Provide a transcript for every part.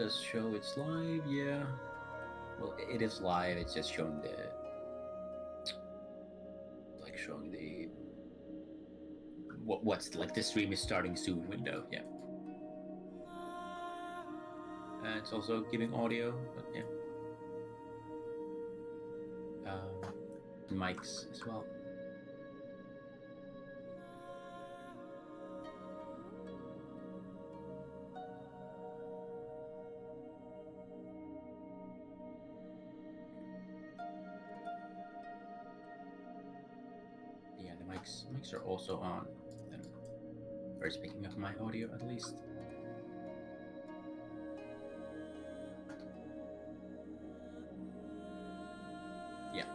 does show it's live, yeah. Well, it is live, it's just showing showing the what's like the stream is starting soon window, yeah. And it's also giving audio, but yeah. Mics as well. Yeah, the mics are also on. Or it's picking up my audio at least. Yeah.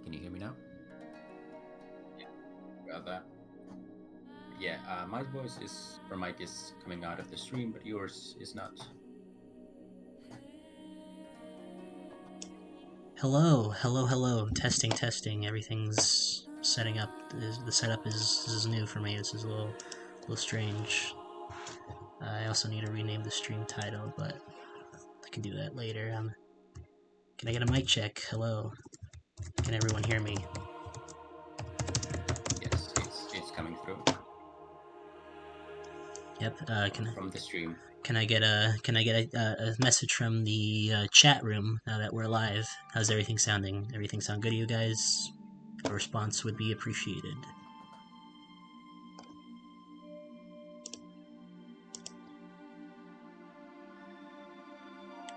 Can you hear me now? Yeah, got that. Yeah, my voice is, or mic is coming out of the stream, but yours is not. Hello. Testing. Everything's setting up. The setup is new for me. This is a little strange. I also need to rename the stream title, but I can do that later. Can I get a mic check? Hello. Can everyone hear me? Yes, it's coming through. Yep. From the stream. Can I get a message from the chat room now that we're live? How's everything sounding? Everything sound good to you guys? A response would be appreciated.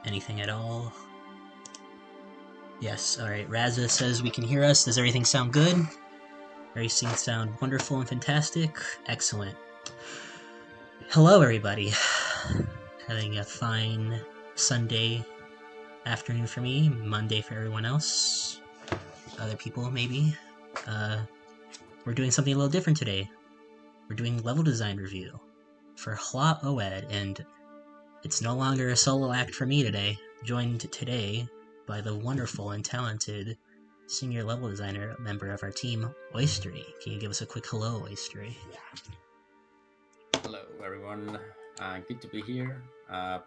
Anything at all? Yes, alright. Raza says we can hear us. Does everything sound good? Everything sound wonderful and fantastic? Excellent. Hello, everybody. Having a fine Sunday afternoon for me, Monday for everyone else. Other people, maybe. We're doing something a little different today. We're doing level design review for Hla Oad, and it's no longer a solo act for me today. Joined today by the wonderful and talented senior level designer member of our team, Oisteri. Can you give us a quick hello, Oisteri? Hello, everyone. Good to be here. Yeah.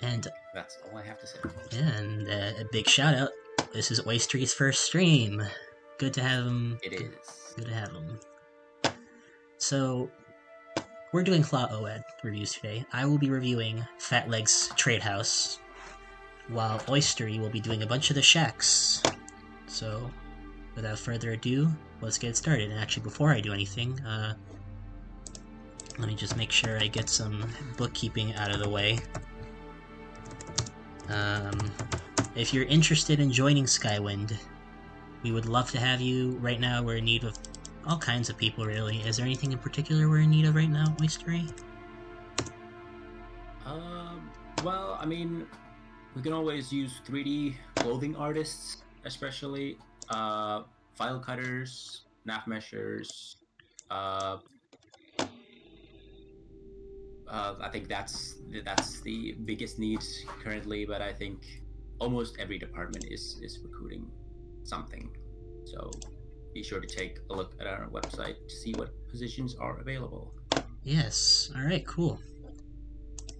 And that's all I have to say. And a big shout out. This is Oisteri's first stream. Good to have him. It is. Good to have him. So, we're doing Hla Oad reviews today. I will be reviewing Fat Legs Trade House, while Oisteri will be doing a bunch of the shacks. So, without further ado, let's get started. And actually, before I do anything, let me just make sure I get some bookkeeping out of the way. If you're interested in joining Skywind, we would love to have you. Right now, we're in need of all kinds of people, really. Is there anything in particular we're in need of right now, Oisteri? Well, I mean, we can always use 3D clothing artists, especially file cutters, nav meshers. I think that's the biggest need currently, but I think almost every department is recruiting something. So be sure to take a look at our website to see what positions are available. Yes. Alright, cool.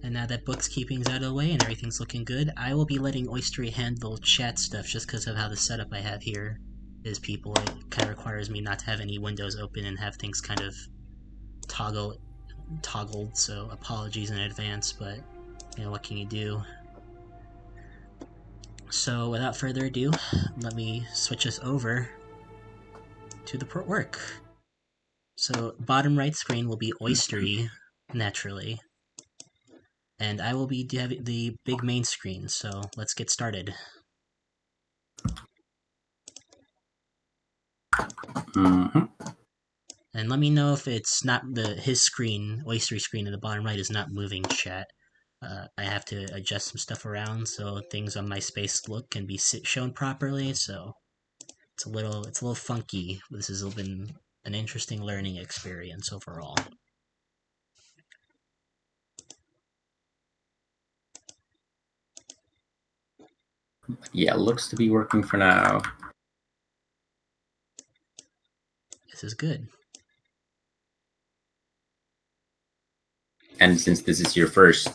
And now that bookkeeping's out of the way and everything's looking good, I will be letting Oisteri handle chat stuff just because of how the setup I have here is, people. It kind of requires me not to have any windows open and have things kind of toggled, so apologies in advance, but you know, what can you do? So without further ado, let me switch us over to the work. So bottom right screen will be Oisteri, naturally, and I will be having the big main screen, so let's get started. Mm-hmm. And let me know if it's not his screen, Oisteri screen in the bottom right is not moving, chat. I have to adjust some stuff around so things on my space look can be shown properly. So it's a little funky. This has been an interesting learning experience overall. Yeah, looks to be working for now. This is good. And since this is your first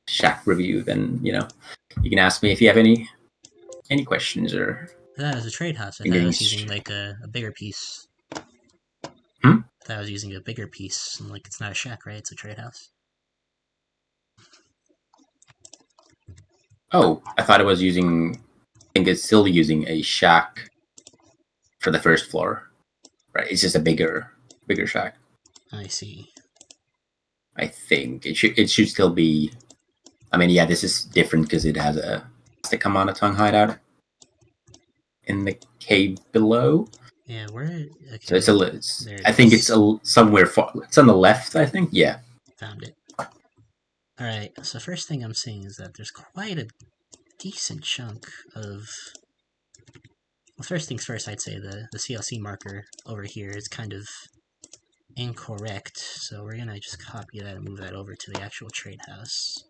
shack review, then you can ask me if you have any questions or. That was a trade house. I thought I was using like a bigger piece. Hmm? I thought I was using a bigger piece. Like it's not a shack, right? It's a trade house. Oh, I thought it was using. I think it's still using a shack for the first floor, right? It's just a bigger shack. I see. I think it should still be. I mean, yeah, this is different because it has a plastic tongue hideout in the cave below. Yeah, where? So Okay, it's I think it's somewhere far. It's on the left, I think. Yeah. Found it. Alright, so first thing I'm seeing is that there's quite a decent chunk of... Well, first things first, I'd say the CLC marker over here is kind of incorrect, so we're gonna just copy that and move that over to the actual trade house.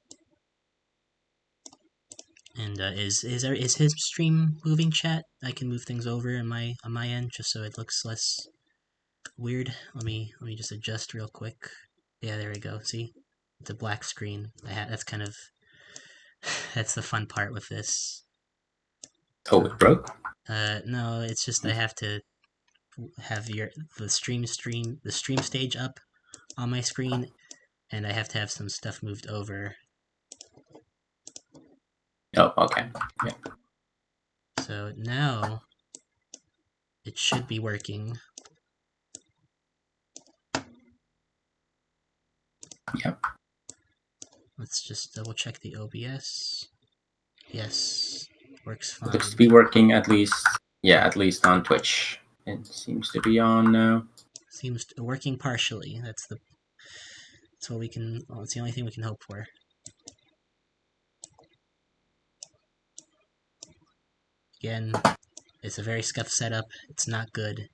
And is his stream moving, chat? I can move things over on my end just so it looks less weird. Let me just adjust real quick. Yeah, there we go. See, it's a black screen. That's kind of that's the fun part with this. Oh, it broke? No, it's just I have to have the stream stage up on my screen, and I have to have some stuff moved over. Oh, okay. Yeah. So now it should be working. Yep. Let's just double check the OBS. Yes, works fine. Looks to be working at least on Twitch. It seems to be on now. Seems working partially. That's what we can. Well, it's the only thing we can hope for. Again, it's a very scuffed setup. It's not good,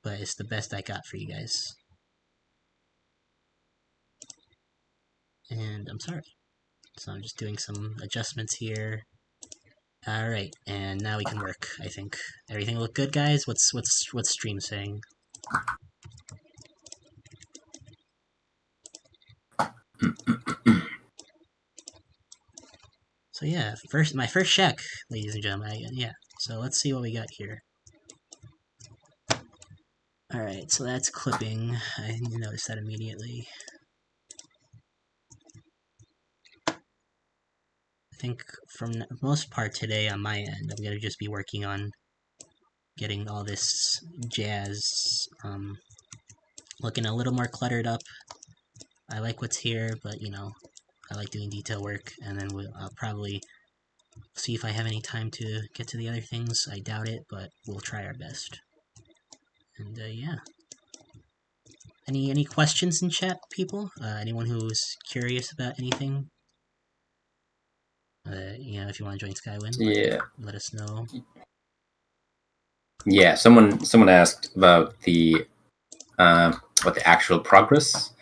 but it's the best I got for you guys. And I'm sorry. So I'm just doing some adjustments here. Alright, and now we can work, I think. Everything look good, guys? What's stream saying? So yeah, my first check, ladies and gentlemen. Yeah, so let's see what we got here. Alright, so that's clipping. I noticed that immediately. I think from the most part today on my end, I'm going to just be working on getting all this jazz looking a little more cluttered up. I like what's here, but I like doing detail work, and then I'll probably see if I have any time to get to the other things. I doubt it, but we'll try our best. And yeah. Any questions in chat, people? Anyone who's curious about anything? If you want to join Skywind, let us know. Yeah, someone asked about the what the actual progress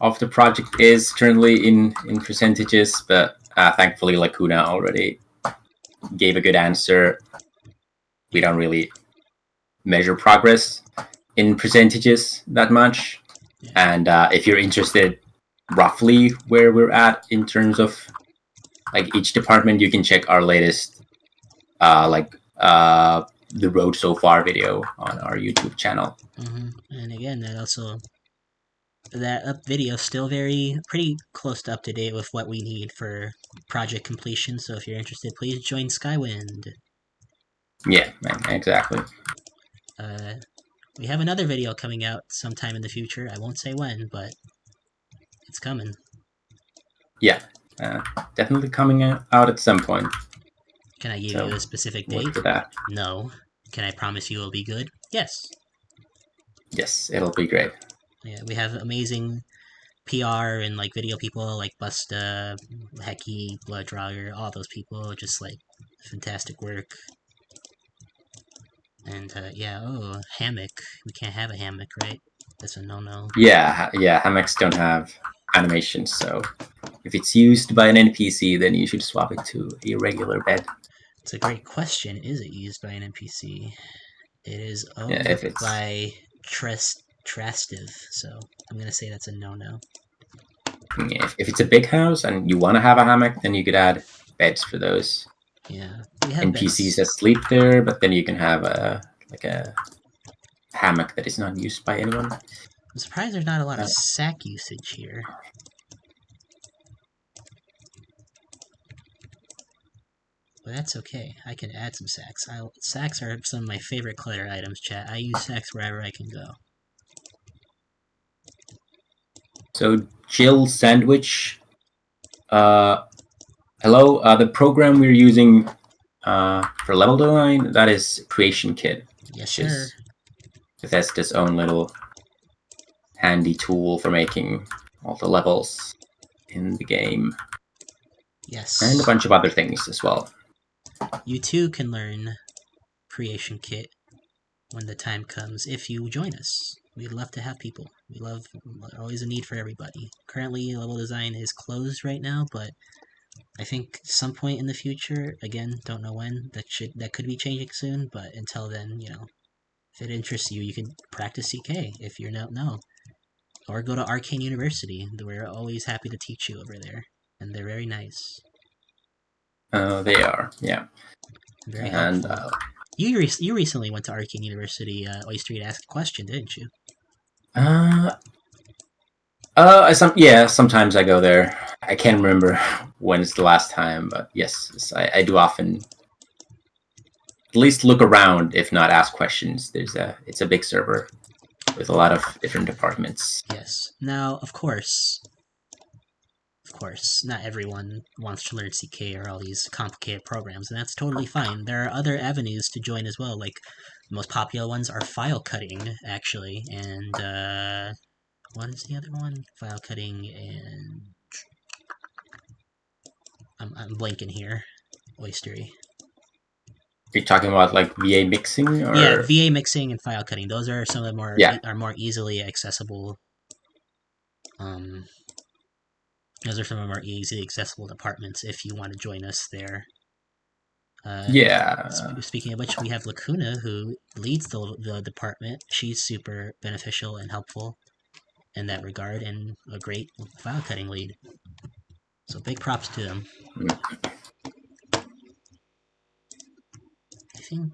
of the project is currently in percentages, but thankfully Lacuna already gave a good answer. We don't really measure progress in percentages that much, and if you're interested roughly where we're at in terms of like each department, you can check our latest the road so far video on our YouTube channel. And again, that video is still pretty close to up to date with what we need for project completion. So if you're interested, please join Skywind. Yeah, exactly. We have another video coming out sometime in the future. I won't say when, but it's coming. Yeah, definitely coming out at some point. Can I give you a specific date? For that. No. Can I promise you it'll be good? Yes. Yes, it'll be great. Yeah, we have amazing PR and like video people like Busta, Hecky, Blooddrauger, all those people, just like fantastic work. And yeah, oh, hammock. We can't have a hammock, right? That's a no-no. Yeah, hammocks don't have animations, so if it's used by an NPC, then you should swap it to a regular bed. It's a great question. Is it used by an NPC? It is Yeah, owned if it's by Trastiv, so I'm gonna say that's a no-no. if it's a big house and you want to have a hammock, then you could add beds for those Yeah, we have NPCs beds. that sleep there. But then you can have a hammock that is not used by anyone. I'm surprised there's not a lot of sack usage here. But that's okay. I can add some sacks. Sacks are some of my favorite clutter items, chat. I use sacks wherever I can go. So Jill Sandwich, hello. The program we're using for level design, that is Creation Kit. Yes, sir. Bethesda's own little handy tool for making all the levels in the game. Yes. And a bunch of other things as well. You too can learn Creation Kit when the time comes if you join us. We'd love to have people. We love always a need for everybody. Currently, level design is closed right now, but I think some point in the future, again, don't know when, that could be changing soon, but until then, you know, if it interests you, you can practice CK if you're no. Or go to Arcane University. We're always happy to teach you over there. And they're very nice. They are, yeah. Very helpful. You recently went to Arcane University, Oisteri, to ask a question, didn't you? Sometimes I go there. I can't remember when it's the last time, but yes, I do often at least look around, if not ask questions. It's a big server with a lot of different departments. Yes. Now, of course, not everyone wants to learn CK or all these complicated programs, and that's totally fine. There are other avenues to join as well, like the most popular ones are file cutting, actually, and what is the other one? File cutting and I'm blanking here. Oisteri. You're talking about like VA mixing, or yeah, VA mixing and file cutting. Those are some of the more easily accessible. Those are some of our easily accessible departments if you want to join us there. Speaking of which, we have Lacuna, who leads the department. She's super beneficial and helpful in that regard, and a great file cutting lead. So big props to them. I think.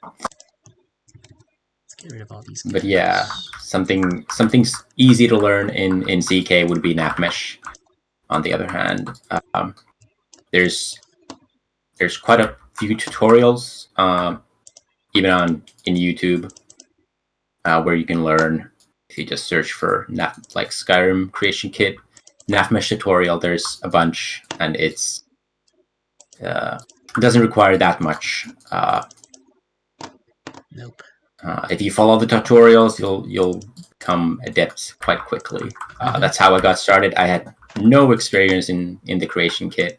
Let's get rid of all these. But yeah, something easy to learn in CK would be NavMesh. On the other hand, there's quite a few tutorials, even in YouTube, where you can learn. If you just search for like Skyrim Creation Kit NavMesh tutorial, there's a bunch, and it doesn't require that much. Nope. If you follow the tutorials, you'll become adept quite quickly. That's how I got started. I had no experience in the Creation Kit,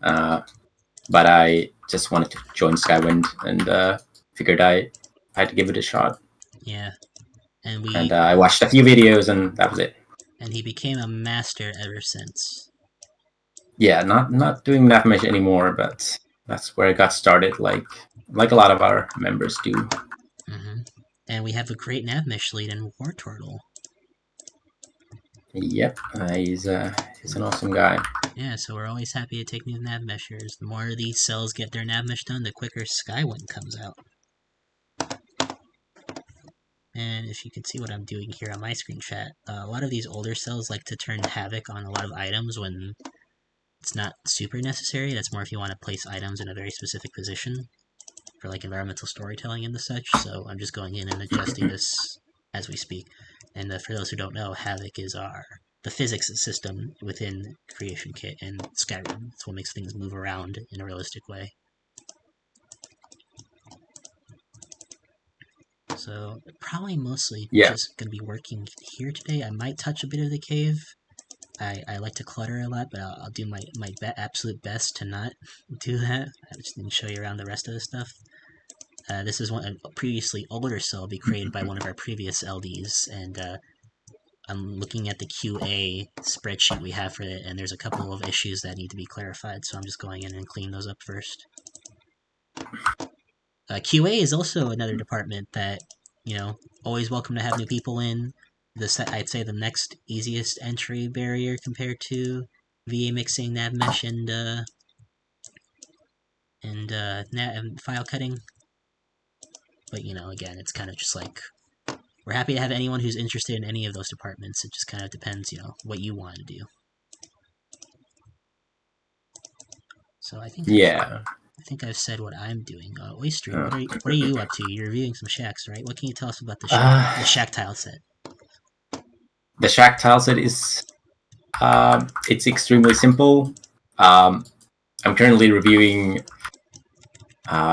but I just wanted to join Skywind and figured I had to give it a shot. Yeah, and I watched a few videos, and that was it. And he became a master ever since. Yeah, not doing NavMesh anymore, but that's where I got started. Like a lot of our members do. And we have a great NavMesh lead in War Turtle. Yep, he's an awesome guy. Yeah, so we're always happy to take new NavMeshers. The more these cells get their NavMesh done, the quicker Skywind comes out. And if you can see what I'm doing here on my screen chat, a lot of these older cells like to turn havoc on a lot of items when it's not super necessary. That's more if you want to place items in a very specific position for like environmental storytelling and the such. So I'm just going in and adjusting this as we speak. And for those who don't know, havoc is the physics system within Creation Kit and Skyrim. It's what makes things move around in a realistic way. So probably mostly Yeah. just gonna be working here today. I might touch a bit of the cave. I like to clutter a lot, but I'll do my absolute best to not do that. I just didn't show you around the rest of the stuff. This is one a previously older cell be created by one of our previous LDs, and I'm looking at the QA spreadsheet we have for it, and there's a couple of issues that need to be clarified, so I'm just going in and clean those up first. QA is also another department that, you know, always welcome to have new people in. I'd say the next easiest entry barrier compared to VA mixing, nav mesh, and file cutting. But you know, again, it's kind of just like we're happy to have anyone who's interested in any of those departments. It just kind of depends, you know, what you want to do. So I think I've said what I'm doing. Oisteri, what are you up to? You're reviewing some shacks, right? What can you tell us about the shack tile set? The shack tile set is it's extremely simple. I'm currently reviewing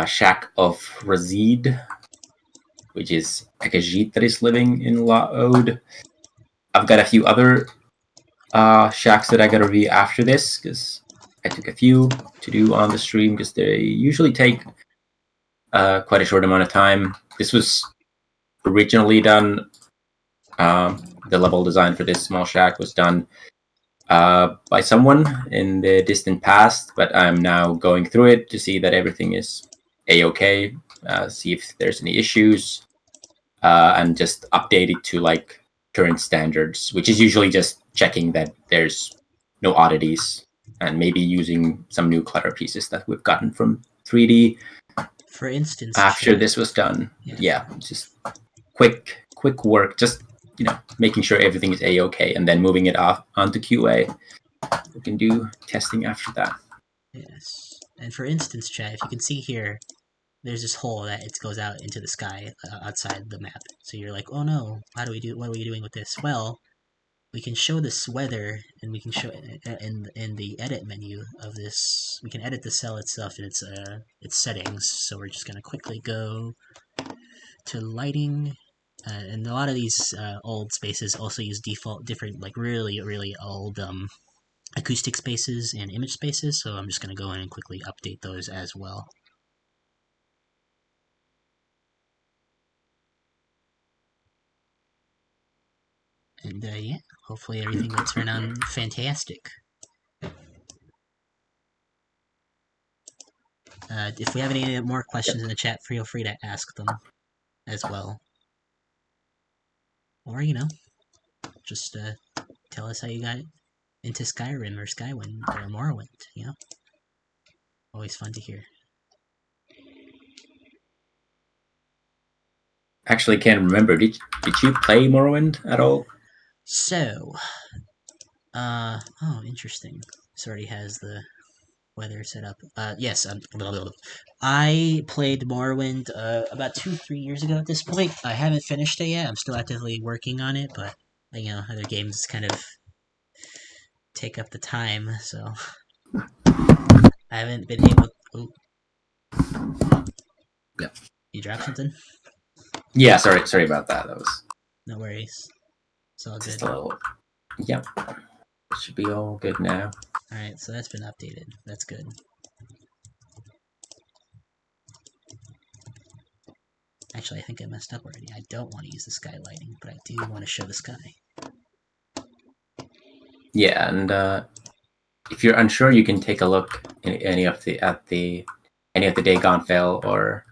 Shack of Razid, which is a Khajiit that is living in Hla Oad. I've got a few other shacks that I gotta review after this, because I took a few to do on the stream, because they usually take quite a short amount of time. This was originally done, the level design for this small shack was done by someone in the distant past, but I'm now going through it to see that everything is a-okay, see if there's any issues, and just update it to like current standards, which is usually just checking that there's no oddities and maybe using some new clutter pieces that we've gotten from 3D. For instance, after this was done, just quick work, just making sure everything is a-okay, and then moving it off onto QA. We can do testing after that. Yes, and for instance, chat, if you can see here, there's this hole that it goes out into the sky outside the map. So you're like, oh no, what are we doing with this? Well, we can show this weather, and we can show in the edit menu of this. We can edit the cell itself and its settings. So we're just gonna quickly go to lighting, and a lot of these old spaces also use different like really old acoustic spaces and image spaces. So I'm just gonna go in and quickly update those as well. And yeah, hopefully everything will turn out fantastic. If we have any more questions in the chat, feel free to ask them as well. Or, just tell us how you got into Skyrim or Skywind or Morrowind, Always fun to hear. Actually, can't remember. Did you play Morrowind at all? So, oh, interesting. This already has the weather set up. Yes, I played Morrowind about 2-3 years ago at this point. I haven't finished it yet. I'm still actively working on it, but other games kind of take up the time, so I haven't been able. Oh, yeah. You dropped something? Yeah, sorry about that. That was no worries. It's all just good. a little. Yep, should be all good now. All right, so that's been updated. That's good. Actually, I think I messed up already. I don't want to use the sky lighting, but I do want to show the sky. Yeah, and if you're unsure, you can take a look at any of the Dagon Fell or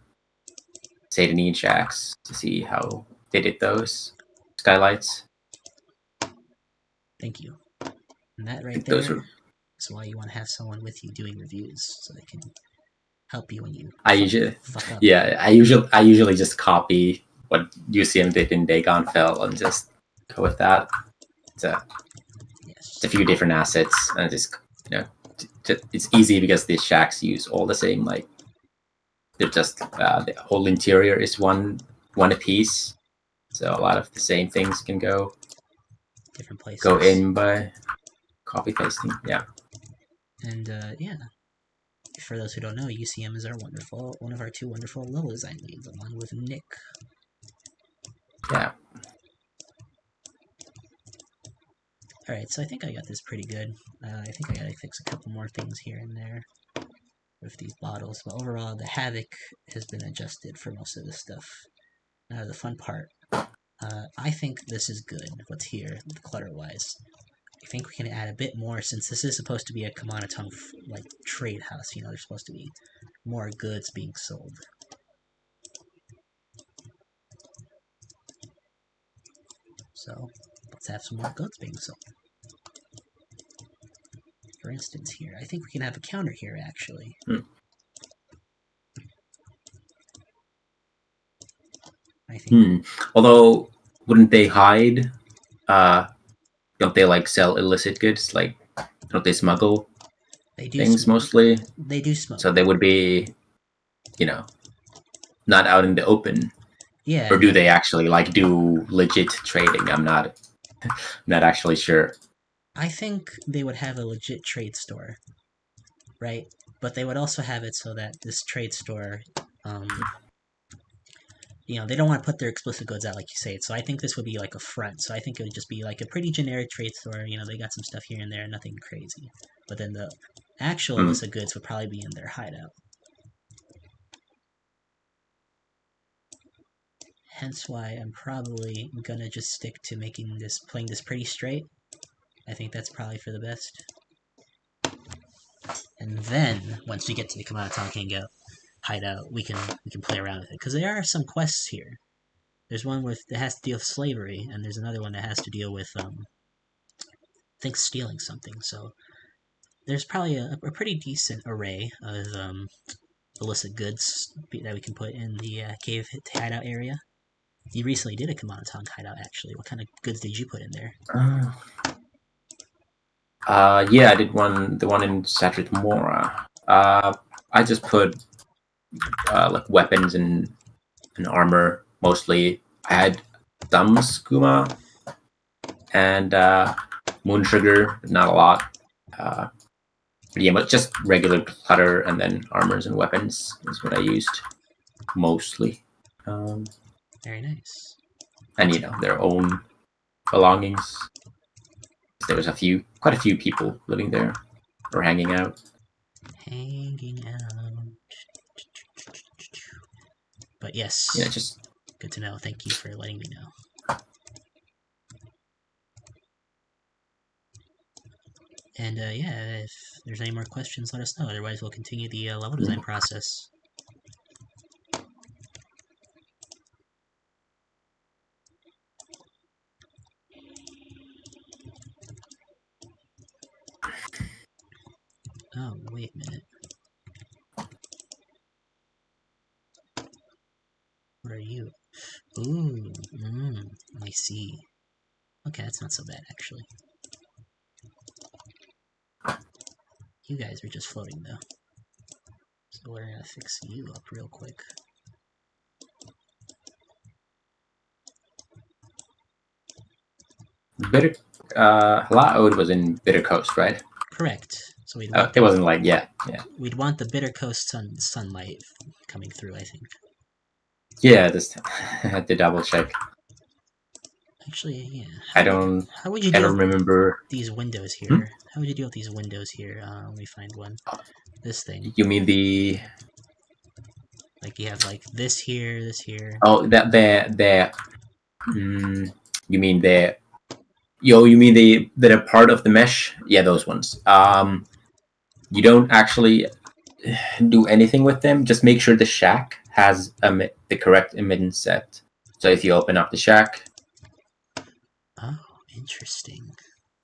Satanine shacks to see how they did those skylights. Thank you. And that right there is why you want to have someone with you doing reviews, so they can help you when you fuck up. Yeah, I usually just copy what UCM did in Dagon Fell and just go with that. It's a few different assets, and just it's easy because these shacks use all the same, like they're just the whole interior is one a piece, so a lot of the same things can go different places. Go in by copy pasting, yeah. And yeah, for those who don't know, UCM is one of our two wonderful level design leads, along with Nick. Yeah. Alright, so I think I got this pretty good. I think I gotta fix a couple more things here and there with these bottles, but overall the havoc has been adjusted for most of this stuff. Now the fun part. I think this is good, what's here, clutter-wise. I think we can add a bit more, since this is supposed to be a Kamanatong, like, trade house, you know, there's supposed to be more goods being sold. So, let's have some more goods being sold. For instance, here, I think we can have a counter here, actually. I think. Although, wouldn't they hide? Don't they like sell illicit goods? Like, don't they smuggle things mostly? They do smuggle. So they would be, you know, not out in the open. Yeah. Or do they actually like do legit trading? I'm not actually sure. I think they would have a legit trade store, right? But they would also have it so that this trade store, you know, they don't want to put their explicit goods out like you say. So I think this would be like a front. So I think it would just be like a pretty generic trade store. You know, they got some stuff here and there, nothing crazy. But then the actual illicit goods would probably be in their hideout. Hence why I'm probably gonna just stick to playing this pretty straight. I think that's probably for the best. And then, once we get to the Kamanatong Kingo hideout, we can play around with it. Because there are some quests here. There's one that has to deal with slavery, and there's another one that has to deal with, I think, stealing something. So, there's probably a pretty decent array of illicit goods that we can put in the cave hideout area. You recently did a Kamanatong hideout, actually. What kind of goods did you put in there? Yeah, I did the one in Satrit Mora. I just put like weapons and armor mostly. I had some skooma and moon sugar, not a lot. But yeah, but just regular clutter and then armors and weapons is what I used mostly. Very nice. And you know, their own belongings. There was quite a few people living there or hanging out. But yes, yeah, just good to know. Thank you for letting me know. And yeah, if there's any more questions, let us know. Otherwise, we'll continue the level design process. Oh, wait a minute. What are you? Ooh, I see. Okay, that's not so bad, actually. You guys are just floating, though. So we're gonna fix you up real quick. Hla Oad was in Bitter Coast, right? Correct. So we'd it wasn't like yeah. We'd want the Bitter Coast sunlight coming through, I think. Yeah, this I had to double check. Actually, yeah. How would you remember these windows here? How would you deal with these windows here? Let me find one. This thing. You mean the? Like you have like this here, this here. Oh, that. You mean the? You mean that are part of the mesh? Yeah, those ones. You don't actually do anything with them. Just make sure the shack has the correct emittance set. So if you open up the shack. Oh, interesting.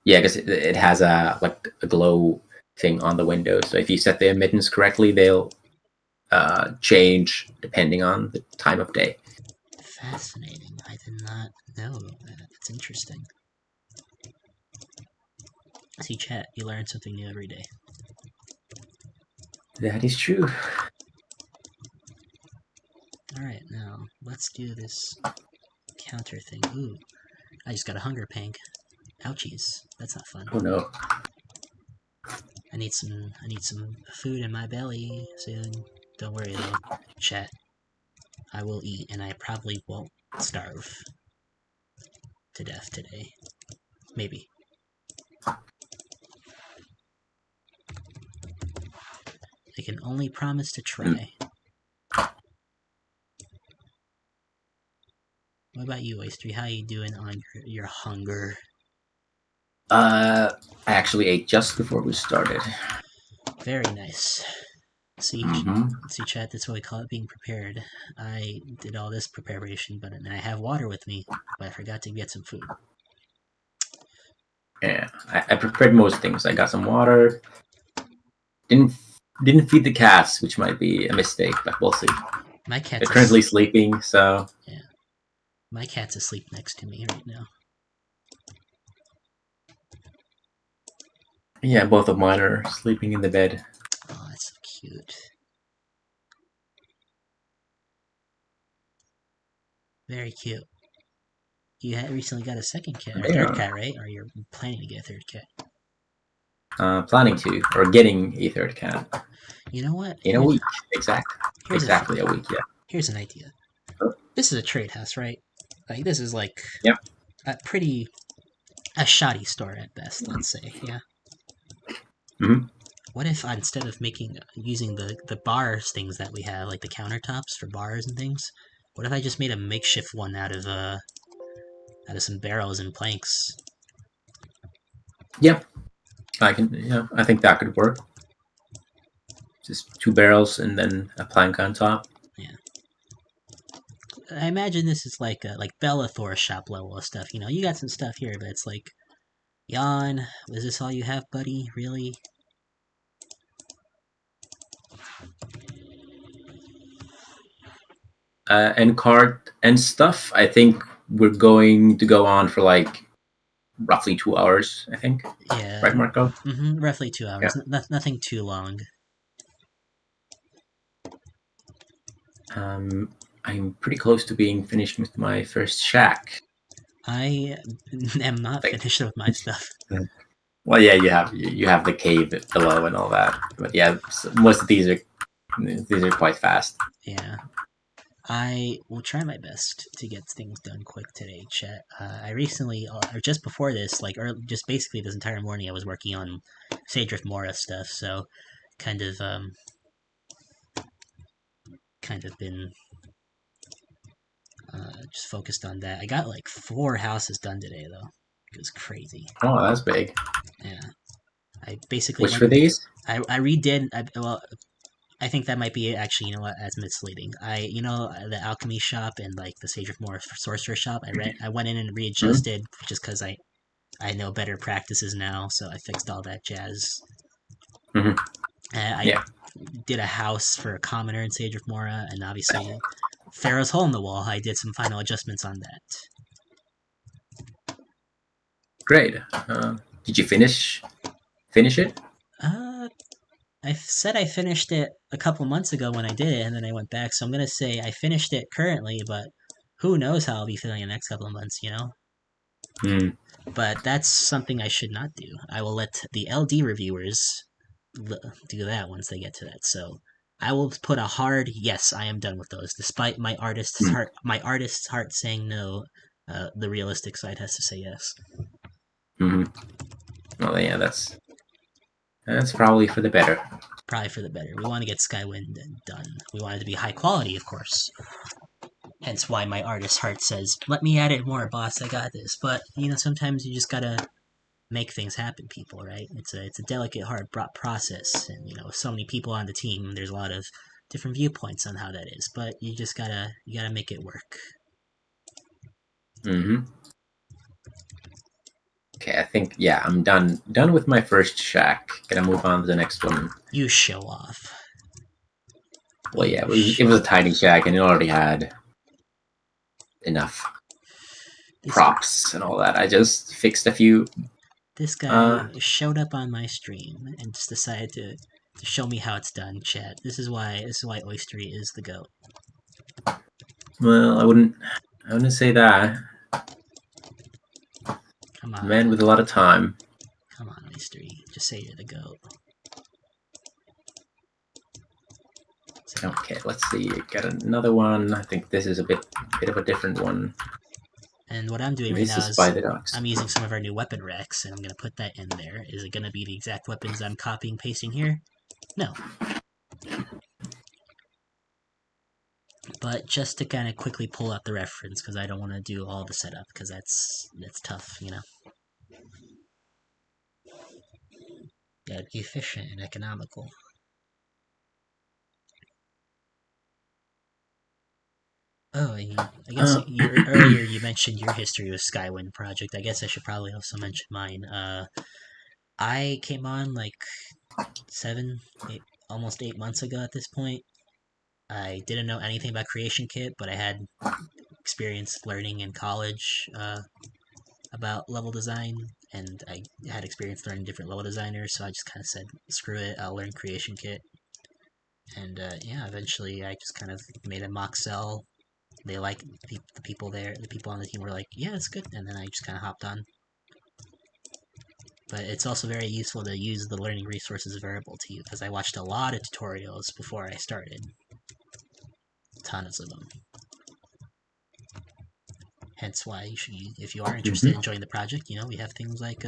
Yeah, because it has a glow thing on the window. So if you set the emittance correctly, they'll change depending on the time of day. Fascinating. I did not know that. It's interesting. See, chat, you learn something new every day. That is true. Alright, now, let's do this counter thing. Ooh, I just got a hunger pang. Ouchies. That's not fun. Oh no. I need some food in my belly soon. Don't worry though, chat. I will eat, and I probably won't starve. to death today. Maybe. I can only promise to try. What about you, Oisteri? How you doing on your hunger? I actually ate just before we started. Very nice. See, see, chat. That's what we call it being prepared. I did all this preparation, but I have water with me, but I forgot to get some food. Yeah, I prepared most things. I got some water. Didn't feed the cats, which might be a mistake, but we'll see. My cat's They're currently sleeping, so yeah. My cat's asleep next to me right now. Yeah, both of mine are sleeping in the bed. Oh, that's so cute. Very cute. You had recently got a second cat, or third cat, right? Or you're planning to get a third cat? Planning to, or getting a third cat. You know what? In a week, exactly a week. Yeah. Here's an idea. This is a trade house, right? Like this is like a shoddy store at best. Let's say, yeah. What if instead of using the bars things that we have, like the countertops for bars and things, what if I just made a makeshift one out of some barrels and planks? Yep, I can. Yeah, I think that could work. Just 2 barrels and then a plank on top. Yeah. I imagine this is like Bellathor shop level of stuff. You know, you got some stuff here, but it's like, Jan, is this all you have, buddy? Really? And cart and stuff. I think we're going to go on for like roughly 2 hours. I think. Yeah. Right, Marco? Roughly 2 hours. Yeah. Nothing too long. I'm pretty close to being finished with my first shack. I am not finished with my stuff. Well, yeah, you have the cave below and all that, but yeah, most of these are quite fast. Yeah, I will try my best to get things done quick today, chat. I recently, or just before this, just basically this entire morning, I was working on Sage of Mora stuff, so kind of been just focused on that. I got like 4 houses done today, though. It was crazy. Oh, that's big. Yeah. I basically for these? I redid. I think that might be actually, you know what, that's misleading. The alchemy shop and like the Sage of Mora sorcerer shop. I went in and readjusted just because I know better practices now, so I fixed all that jazz. I did a house for a commoner in Sage of Mora, and obviously Pharaoh's Hole in the Wall. I did some final adjustments on that. Great. Did you finish it? I said I finished it a couple months ago when I did it, and then I went back. So I'm gonna say I finished it currently, but who knows how I'll be feeling the next couple of months, you know? But that's something I should not do. I will let the LD reviewers do that once they get to that. So I will put a hard yes. I am done with those, despite my artist's heart saying no. The realistic side has to say yes. Well, yeah, that's probably for the better. Probably for the better. We want to get Skywind done. We want it to be high quality, of course. Hence why my artist's heart says, let me add it more, boss, I got this. But, you know, sometimes you just gotta make things happen, people, right? It's a delicate, hard process. And, you know, with so many people on the team, there's a lot of different viewpoints on how that is. But you just gotta make it work. Okay, I think, yeah, I'm done with my first shack. Gonna move on to the next one. You show off. Well, yeah, it was a tiny shack, and it already had enough props and all that. I just fixed a few. This guy showed up on my stream and just decided to show me how it's done, chat. This is why Oisteri is the GOAT. Well, I wouldn't say that. Come on. Man with a lot of time. Come on, Oisteri. Just say you're the GOAT. Okay, let's see. Got another one. I think this is a bit of a different one. And what I'm doing right This now is by is the docks. I'm using some of our new weapon racks, and I'm going to put that in there. Is it going to be the exact weapons I'm copying pasting here? No. But just to kind of quickly pull out the reference, because I don't want to do all the setup, because that's tough, you know. Gotta be efficient and economical. Oh, and I guess earlier you mentioned your history with Skywind project. I guess I should probably also mention mine. I came on like 7, 8, almost 8 months ago at this point. I didn't know anything about Creation Kit, but I had experience learning in college about level design, and I had experience learning different level designers, so I just kind of said, screw it, I'll learn Creation Kit. And yeah, eventually I just kind of made a mock cell. They liked the people there, the people on the team were like, yeah, it's good, and then I just kind of hopped on. But it's also very useful to use the learning resources available to you, because I watched a lot of tutorials before I started. Tons of them. Hence why you should, if you are interested in joining the project, you know, we have things like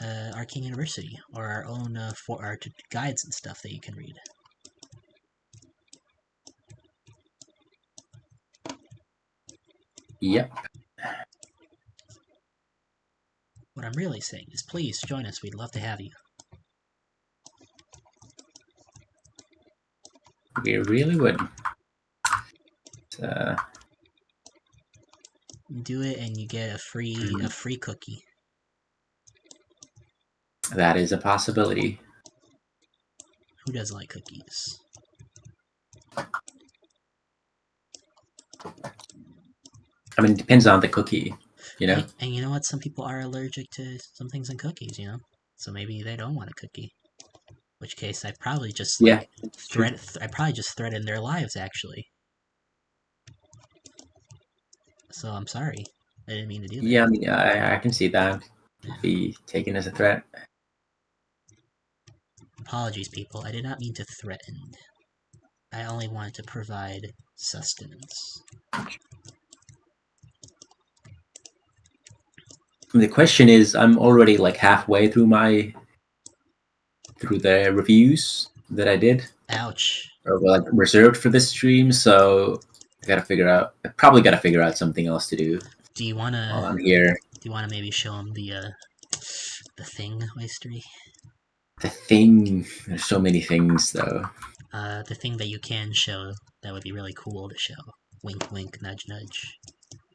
Arcane University, or our own for our guides and stuff that you can read. Yep. What I'm really saying is, please join us. We'd love to have you. We really would. Do it, and you get a free cookie. That is a possibility. Who doesn't like cookies? I mean, it depends on the cookie, you know? And you know what? Some people are allergic to some things in cookies, you know? So maybe they don't want a cookie. In which case, I probably just like I probably just threatened their lives, actually. So I'm sorry. I didn't mean to do that. Yeah, I mean, I can see that. Be taken as a threat. Apologies, people. I did not mean to threaten. I only wanted to provide sustenance. The question is, I'm already like halfway through the reviews that I did. Ouch. Or like reserved for this stream, so I probably gotta figure out something else to do. Do you wanna? While I'm here. Do you wanna maybe show them the thing, Oisteri? The thing. There's so many things, though. The thing that you can show that would be really cool to show. Wink, wink, nudge, nudge.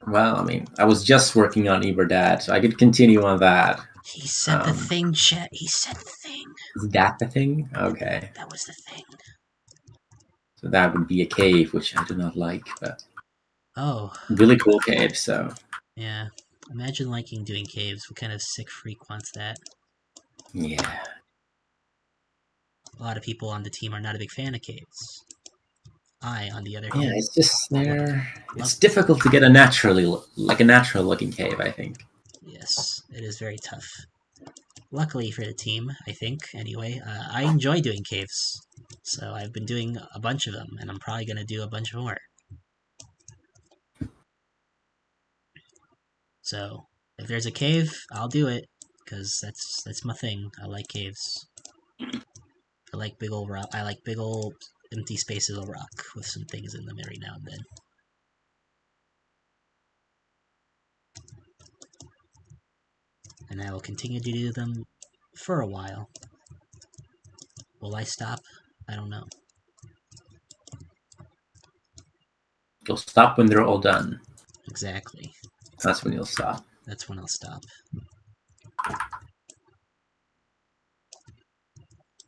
Well, I mean, I was just working on Everdad, so I could continue on that. He said the thing, Chet. He said the thing. Is that the thing? Okay. That was the thing. So that would be a cave, which I do not like, but oh, really cool cave. So yeah, imagine liking doing caves. What kind of sick freak wants that? Yeah. A lot of people on the team are not a big fan of caves. I, on the other hand, it's just it's difficult to get a natural looking cave, I think. Yes, it is very tough. Luckily for the team, I think, anyway, I enjoy doing caves. So I've been doing a bunch of them, and I'm probably going to do a bunch more. So, if there's a cave, I'll do it, because that's my thing. I like caves. I like big old rock. I like big old empty spaces of rock with some things in them every now and then. And I will continue to do them for a while. Will I stop? I don't know. You'll stop when they're all done. Exactly. That's when you'll stop. That's when I'll stop.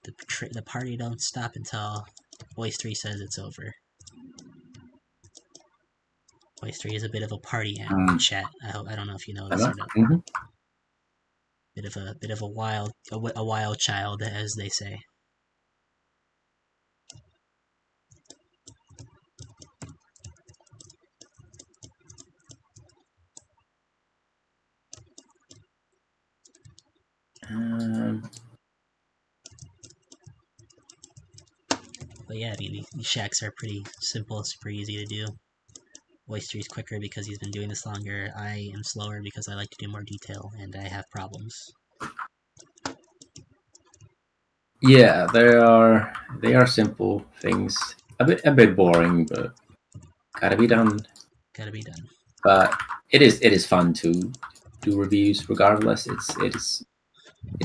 The party don't stop until Oisteri says it's over. Oisteri is a bit of a party animal in chat. I don't know if you know this or not. Mm-hmm. Bit of a wild child, as they say. But yeah, I mean, these shacks are pretty simple, super easy to do. Oisteri's quicker because he's been doing this longer. I am slower because I like to do more detail and I have problems. Yeah, they are simple things. A bit boring, but gotta be done. Gotta be done. But it is fun to do reviews regardless. It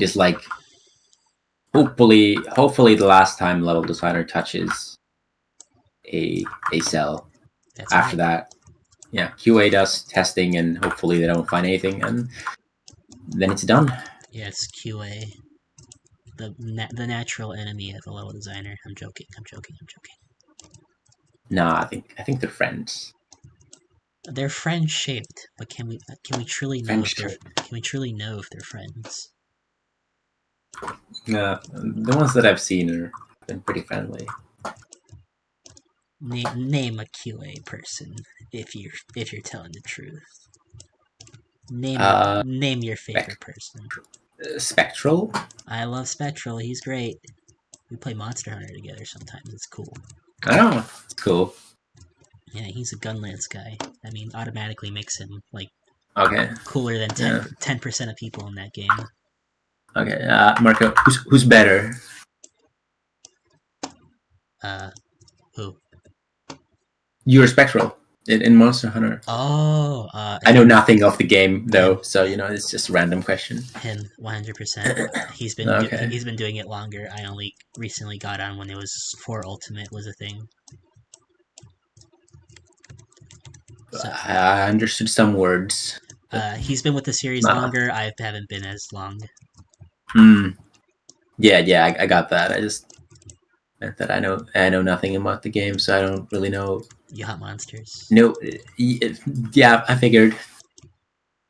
is like hopefully the last time level designer touches a cell. That's After right. that, yeah, QA does testing and hopefully they don't find anything and then it's done. Yeah, it's QA. The natural enemy of a level designer. I'm joking. Nah, I think they're friends. They're friend shaped, but can we truly know if they're Friendship. friends? The ones that I've seen are been pretty friendly. Name a QA person if you're telling the truth. Name your favorite person. Spectral. I love Spectral. He's great. We play Monster Hunter together sometimes. It's cool. Oh, it's cool. Yeah, he's a Gunlance guy. I mean, automatically makes him like Okay. cooler than 10% of people in that game. Okay, Marco, who's better? Who? You're Spectral in Monster Hunter. Oh, I know nothing of the game though, so you know it's just a random question. Him, 100%. He's been he's been doing it longer. I only recently got on when it was 4 Ultimate was a thing. So, I understood some words. He's been with the series longer. I haven't been as long. Yeah, I got that. I just meant that I know nothing about the game, so I don't really know. You hunt monsters. No, yeah, I figured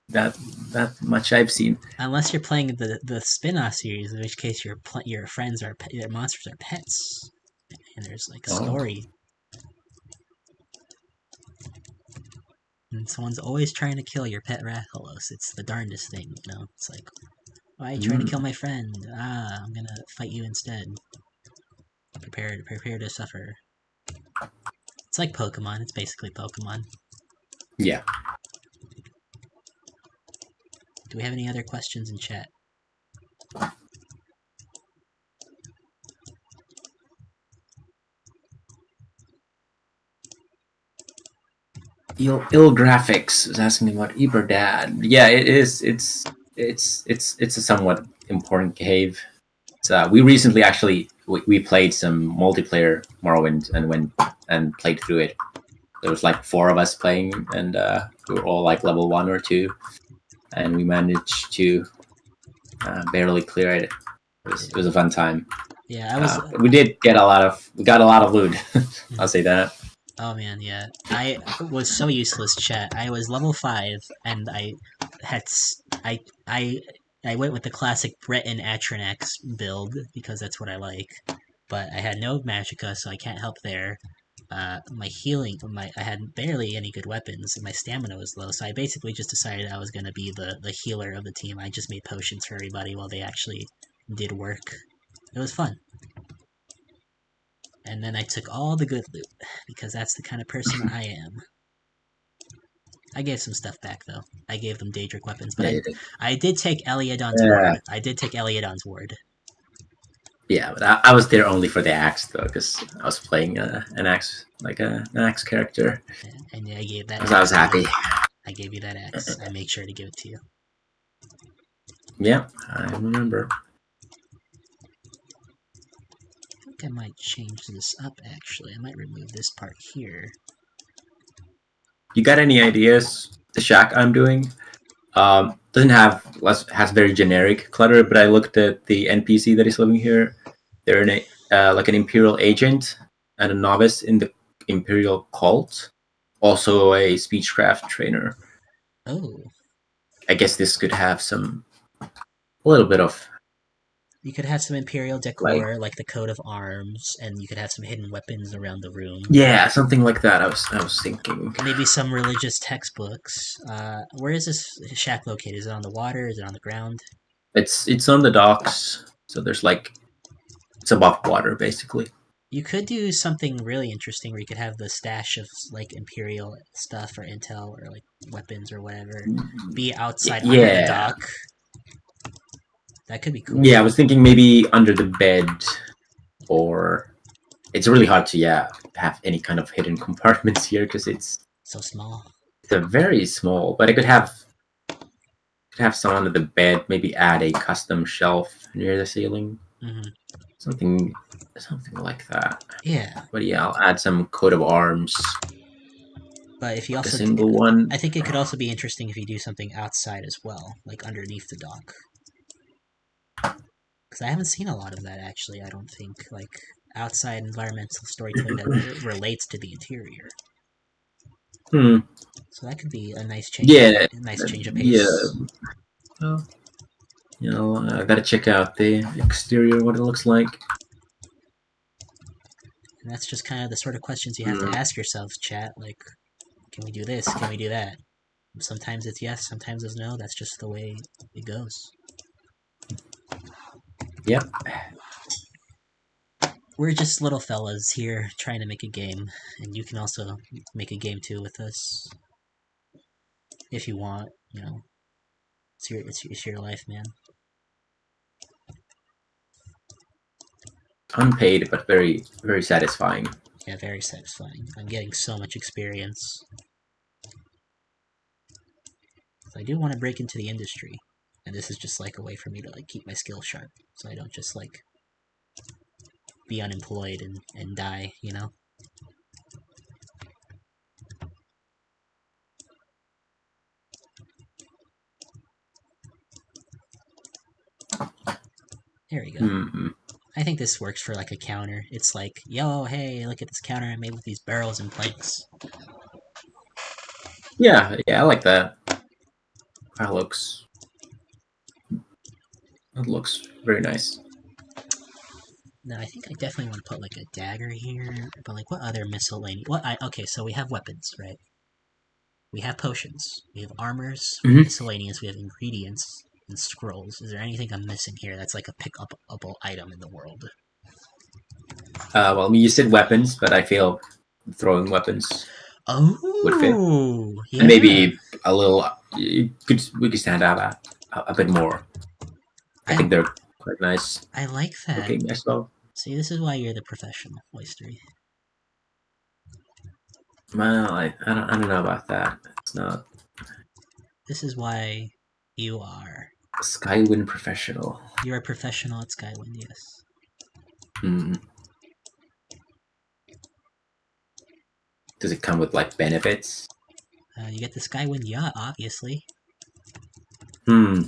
that much I've seen. Unless you're playing the spin-off series, in which case your friends are your monsters are pets, and there's like a story. And someone's always trying to kill your pet Rathalos. It's the darndest thing, you know? It's like, why are you trying to kill my friend? I'm gonna fight you instead. Prepare to suffer. It's like Pokemon. It's basically Pokemon. Yeah. Do we have any other questions in chat? Ill Graphics is asking me about Iberdad. Yeah, it is. It's a somewhat important cave. We recently actually we played some multiplayer Morrowind and went and played through it. There was like 4 of us playing, and we were all like level 1 or 2, and we managed to barely clear it. It was a fun time. Yeah, we got a lot of loot. I'll say that. Oh man, yeah. I was so useless, chat. I was level 5, and I went with the classic Breton Atronax build, because that's what I like. But I had no Magicka, so I can't help there. My healing, I had barely any good weapons, and my stamina was low, so I basically just decided I was going to be the healer of the team. I just made potions for everybody while they actually did work. It was fun. And then I took all the good loot, because that's the kind of person I am. I gave some stuff back, though. I gave them Daedric weapons, but I did take Eliadon's ward. I did take Eliadon's ward. Yeah, but I was there only for the axe, though, because I was playing an axe, like an axe character. And I gave that. Because I was happy. I gave you that axe. I made sure to give it to you. Yeah, I remember. I think I might change this up, actually. I might remove this part here. You got any ideas? The shack I'm doing has very generic clutter, but I looked at the NPC that is living here. They're in like an Imperial agent and a novice in the Imperial cult, also a speechcraft trainer. Oh. I guess this could have a little bit of. You could have some Imperial decor, like the coat of arms, and you could have some hidden weapons around the room. Yeah, something like that. I was thinking. Maybe some religious textbooks. Where is this shack located? Is it on the water? Is it on the ground? It's on the docks, so there's it's above water basically. You could do something really interesting where you could have the stash of like Imperial stuff or intel or like weapons or whatever be outside under the Yeah. dock. That could be cool. Yeah, I was thinking maybe under the bed, or it's really hard to have any kind of hidden compartments here because it's So small. a very small. But I could have some under the bed. Maybe add a custom shelf near the ceiling. Mm-hmm. Something like that. Yeah. But yeah, I'll add some coat of arms. But if you Like a also, single one. I think it could also be interesting if you do something outside as well, like underneath the dock. Because I haven't seen a lot of that actually. I don't think like outside environmental storytelling that relates to the interior. Hmm. So that could be a nice change. Yeah. A nice change of pace. Yeah. Well, I gotta check out the exterior, what it looks like. And that's just kind of the sort of questions you have to ask yourself, chat. Like, can we do this? Can we do that? Sometimes it's yes, sometimes it's no. That's just the way it goes. Yep. We're just little fellas here trying to make a game, and you can also make a game too with us. If you want, it's your life, man. Unpaid, but very, very satisfying. Yeah, very satisfying. I'm getting so much experience. I do want to break into the industry, and this is just like a way for me to like keep my skills sharp, so I don't just like be unemployed and die, you know? There we go. Mm-hmm. I think this works for like a counter. It's like, yo, hey, look at this counter I made with these barrels and planks. Yeah, I like that. That looks very nice. No, I think I definitely want to put like a dagger here, but like what other miscellaneous? Okay, so we have weapons, right? We have potions, we have armors, miscellaneous, we have ingredients and scrolls. Is there anything I'm missing here that's like a pick-upable item in the world? Well, you said weapons, but I feel throwing weapons would fit. Yeah. And maybe a little. We could stand out a bit more. I think they're quite nice. I like that. Looking as well. See, this is why you're the professional, Oisteri. Well, I don't know about that. It's not. This is why you are Skywind professional. You're a professional at Skywind, yes. Hmm. Does it come with like benefits? You get the Skywind yacht, obviously. Hmm.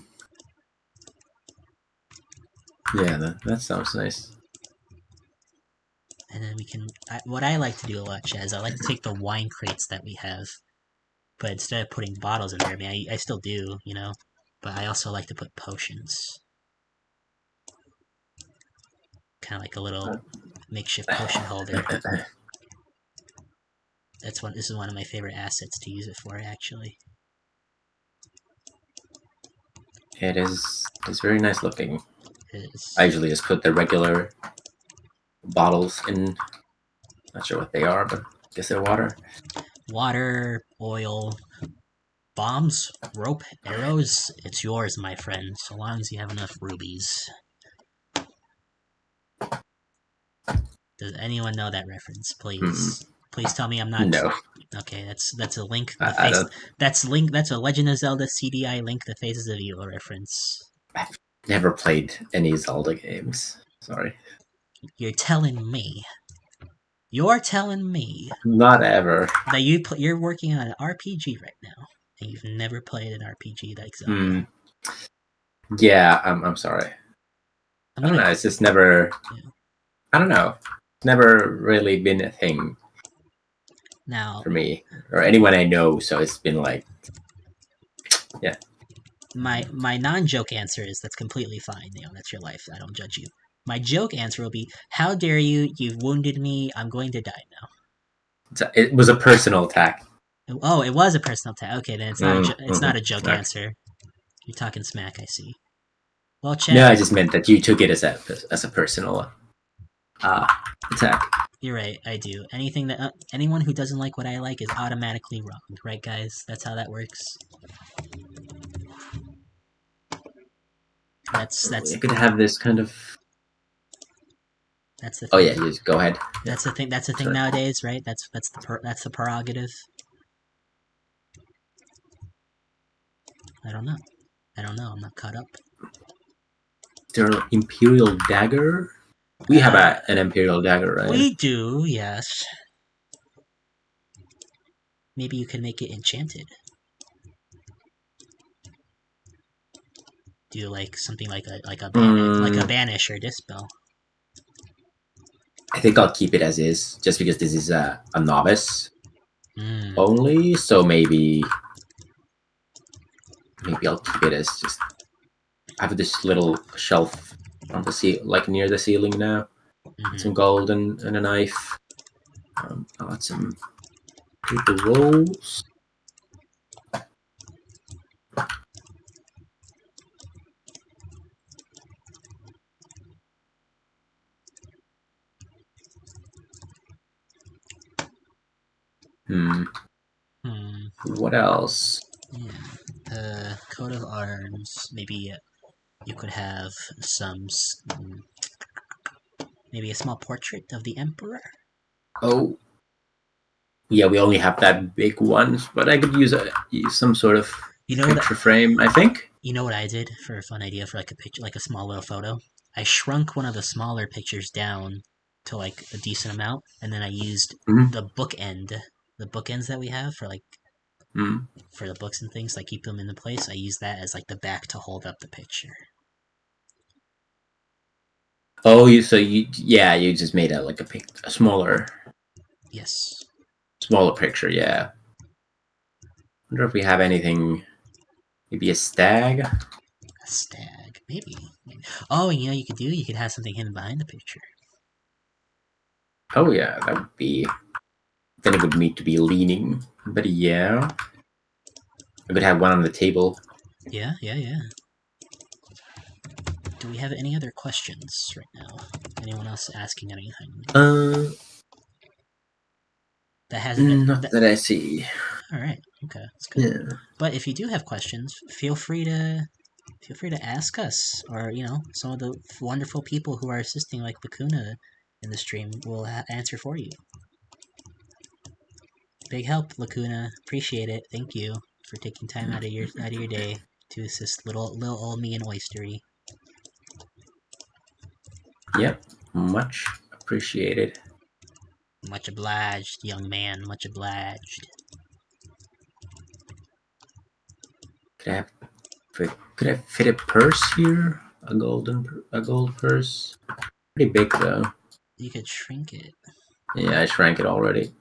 Yeah, that sounds nice. And then we can... what I like to do a lot, Chaz, is I like to take the wine crates that we have, but instead of putting bottles in there, I mean, I still do, you know, but I also like to put potions. Kind of like a little makeshift potion holder. This is one of my favorite assets to use it for, actually. It is. It's very nice looking. It is. I usually just put the regular bottles in. Not sure what they are, but I guess they're water. Water, oil, bombs, rope, arrows. It's yours, my friend, so long as you have enough rubies. Does anyone know that reference? Please. Please tell me I'm not. No. Okay, that's a Link. That's Link. That's a Legend of Zelda CDI Link: The Faces of Evil reference. I've never played any Zelda games. Sorry. You're telling me. You're telling me. Not ever. That you're working on an RPG right now, and you've never played an RPG like Zelda. Yeah, I'm sorry. I don't know. It's just never. Yeah. I don't know. It's never really been a thing. Now, for me or anyone I know, so it's been like, yeah. My non-joke answer is that's completely fine. You know, that's your life. I don't judge you. My joke answer will be, "How dare you? You've wounded me. I'm going to die now." It was a personal attack. Oh, it was a personal attack. Okay, then it's not. It's not a joke answer. You're talking smack. I see. Well, Chad. No, I just meant that you took it as a personal attack. You're right, I do. Anything that anyone who doesn't like what I like is automatically wrong, right, guys? That's how that works. That's I could have this kind of. that's the thing. Oh yeah, you just go ahead. That's the thing. That's the thing Sorry. nowadays, right? That's the prerogative. I don't know. I'm not caught up. Their Imperial Dagger. We have an Imperial Dagger, right? We do, yes. Maybe you can make it enchanted. Do like something like a banish or dispel. I think I'll keep it as is, just because this is a novice only. So maybe I'll keep it as just. I have this little shelf on the like near the ceiling now. Some gold and a knife. I'll add some paper rolls. What else? Yeah. Coat of arms. Maybe you could have some. Maybe a small portrait of the emperor. Oh, yeah, we only have that big one, but I could use some sort of picture frame. I think. You know what I did for a fun idea for like a picture, like a small little photo? I shrunk one of the smaller pictures down to like a decent amount, and then I used the bookends that we have for like for the books and things, like keep them in place. I use that as like the back to hold up the picture. Oh, you just made a smaller. Yes. Smaller picture, yeah. Wonder if we have anything. Maybe a stag. A stag, maybe. Oh, you could have something hidden behind the picture. Oh yeah, that would be. Then it would need to be leaning, but yeah, I could have one on the table. Yeah. Do we have any other questions right now? Anyone else asking anything? That hasn't not that I see. All right. Okay, that's good. Yeah. But if you do have questions, feel free to ask us, or some of the wonderful people who are assisting, like Lacuna, in the stream, will answer for you. Big help, Lacuna. Appreciate it. Thank you for taking time out of your day to assist little old me and Oisteri. Yep, much appreciated. Much obliged, young man. Much obliged. Could I fit a purse here? A gold purse. Pretty big though. You could shrink it. Yeah, I shrank it already.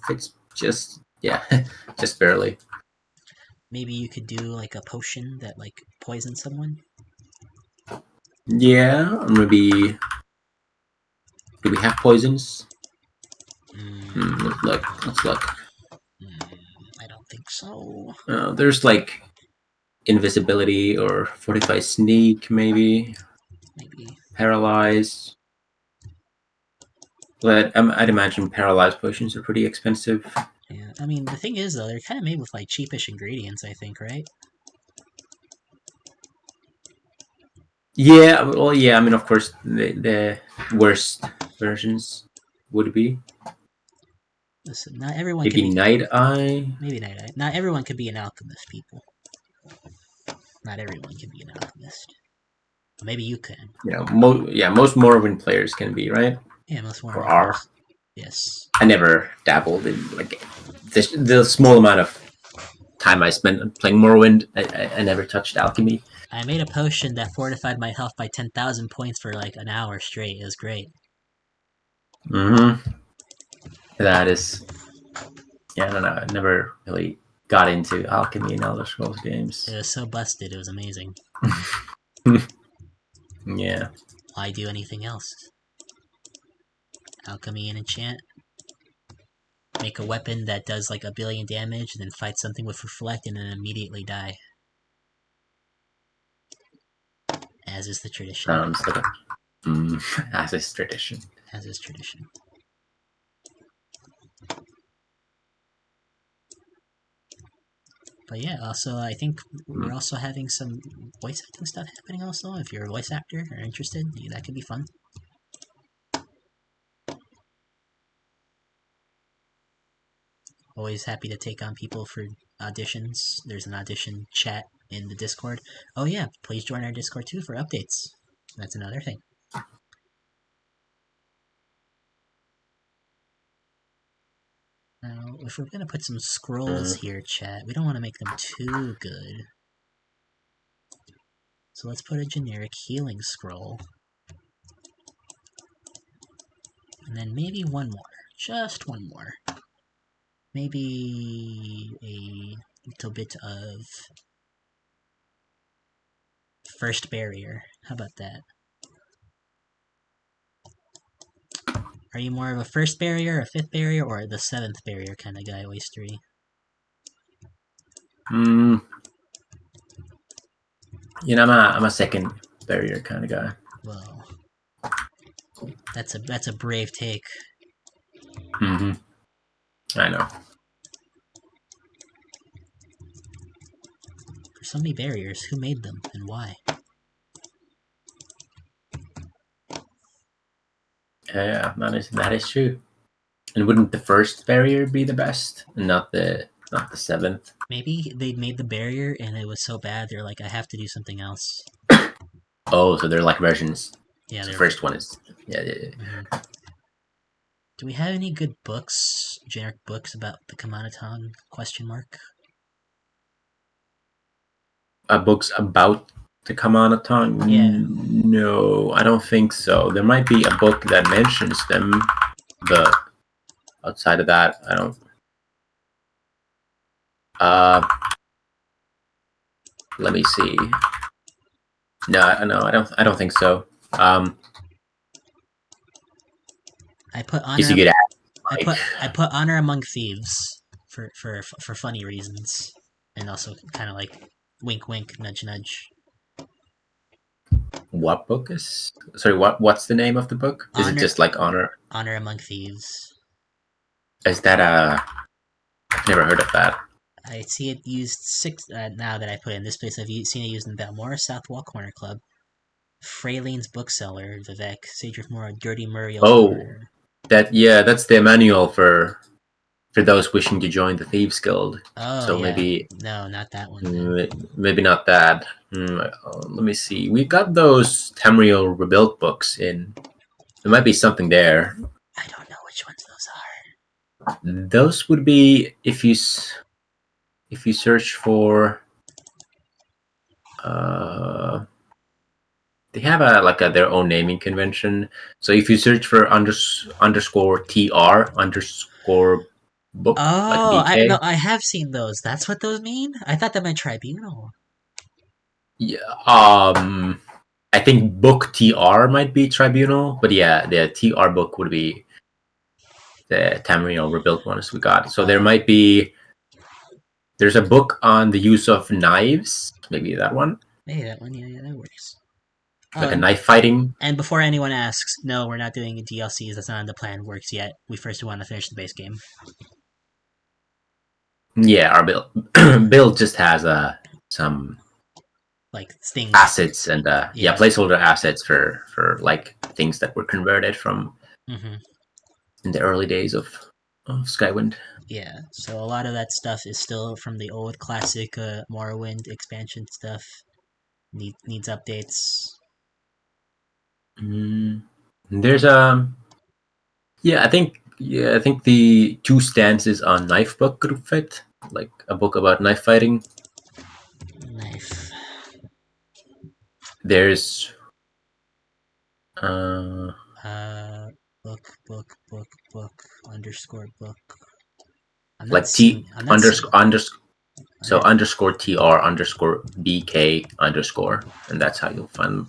Fits just just barely. Maybe you could do like a potion that like poisons someone. Yeah, maybe. Do we have poisons? Let's look. I don't think so. There's like invisibility or fortify sneak, maybe. Paralyze. But I'd imagine paralyzed potions are pretty expensive. Yeah, I mean, the thing is, though, they're kind of made with like cheapish ingredients, I think, right? Yeah, well, yeah. I mean, of course, the worst versions would be. Listen, not everyone maybe can be Night Eye. Maybe Night Eye. Not everyone can be an alchemist, people. Not everyone can be an alchemist. Maybe you can. Most Morrowind players can be, right? Yeah, most Morrowind or are. Players. Yes. I never dabbled in like the small amount of time I spent playing Morrowind. I never touched alchemy. I made a potion that fortified my health by 10,000 points for like an hour straight. It was great. That is. Yeah, I don't know. I never really got into alchemy in Elder Scrolls games. It was so busted. It was amazing. Yeah. Why do anything else? Alchemy and enchant. Make a weapon that does like 1 billion damage, and then fight something with reflect, and then immediately die. As is the tradition. Sounds like As is tradition. As is tradition. But yeah, also I think we're also having some voice acting stuff happening also. If you're a voice actor or interested, that could be fun. Always happy to take on people for auditions. There's an audition chat in the Discord. Oh yeah, please join our Discord too for updates. That's another thing. Now, if we're gonna put some scrolls here, chat, we don't want to make them too good. So let's put a generic healing scroll. And then maybe one more. Just one more. Maybe a little bit of first barrier. How about that? Are you more of a first barrier, a fifth barrier, or the seventh barrier kind of guy, Oisteri? I'm a second barrier kind of guy. Well, that's a brave take. I know. There's so many barriers. Who made them and why? Yeah, that is true. And wouldn't the first barrier be the best, and not the seventh? Maybe they made the barrier and it was so bad they're like, I have to do something else. Oh, so they're like versions. Yeah, the first one is yeah. Mm-hmm. Do we have any good books, generic books about the Kamanatong? ? Books about the Kamanatong? Yeah. No, I don't think so. There might be a book that mentions them, but outside of that, I don't. Let me see. No, I don't think so. I put honor. I put honor among thieves for funny reasons, and also kind of like wink wink nudge nudge. What book is? Sorry, what's the name of the book? Is it just like honor? Honor among thieves. Is that I've never heard of that. I see it used now that I put it in this place. I've seen it used in Balmora Southwall Corner Club, Fraylene's Bookseller, Vivek, Sage of Mora, Dirty Muriel. Oh, that's the manual for those wishing to join the Thieves Guild. Oh, so yeah. maybe no, not that one. Maybe not that. Let me see. We got those Tamriel rebuilt books in. There might be something there. I don't know which ones those are. Those would be if you search for. They have their own naming convention. So if you search for underscore TR underscore book. Oh, like I have seen those. That's what those mean? I thought that meant tribunal. Yeah. I think book TR might be tribunal, but yeah, the TR book would be the Tamriel rebuilt ones we got. So there might be. There's a book on the use of knives. Maybe that one. Maybe that one. Yeah, that works. Like a knife fighting. And before anyone asks, no, we're not doing DLCs. That's not on the plan. Works yet. We first want to finish the base game. Yeah, our build just has some like things, assets and placeholder assets for like things that were converted from in the early days of Skywind. Yeah, so a lot of that stuff is still from the old classic Morrowind expansion stuff. Needs updates. There's I think the 2 stances on knife book could fit, like a book about knife fighting. Knife. There's book underscore book. I'm like underscore TR underscore BK underscore, and that's how you'll find them.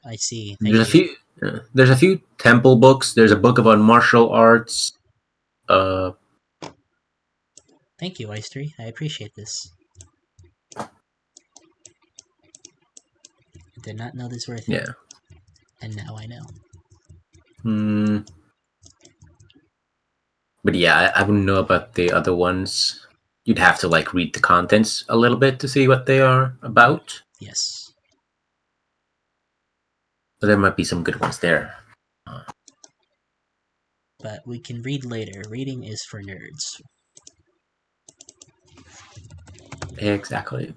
I see. There's a few temple books. There's a book about martial arts. Thank you, Oisteri. I appreciate this. I did not know these were a thing. Yeah. and now I know. But yeah, I wouldn't know about the other ones. You'd have to like read the contents a little bit to see what they are about. Yes. But there might be some good ones there. But we can read later. Reading is for nerds. Exactly.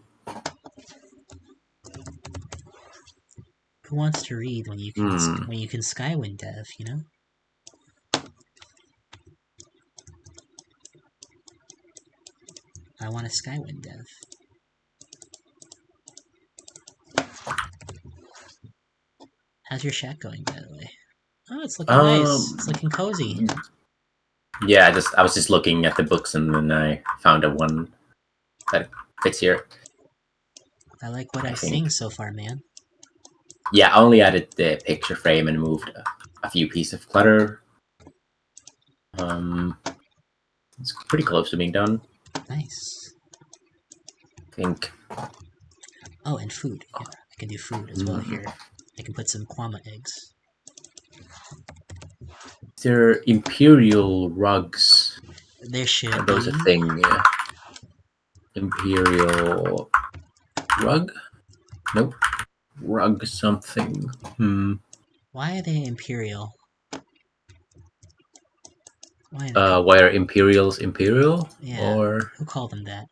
Who wants to read when you can Skywind dev, you know? I want a Skywind dev. How's your shack going, by the way? Oh, it's looking nice. It's looking cozy. Yeah, I was just looking at the books and then I found a one that fits here. I like what I'm seeing so far, man. Yeah, I only added the picture frame and moved a few pieces of clutter. It's pretty close to being done. Nice. I think. Oh, and food. Yeah, I can do food as well here. I can put some kwama eggs. They're imperial rugs. There should Are those be. a thing? Yeah. Imperial rug? Nope. Rug something. Why are they imperial? Why are Imperials imperial? Yeah. Or who called them that?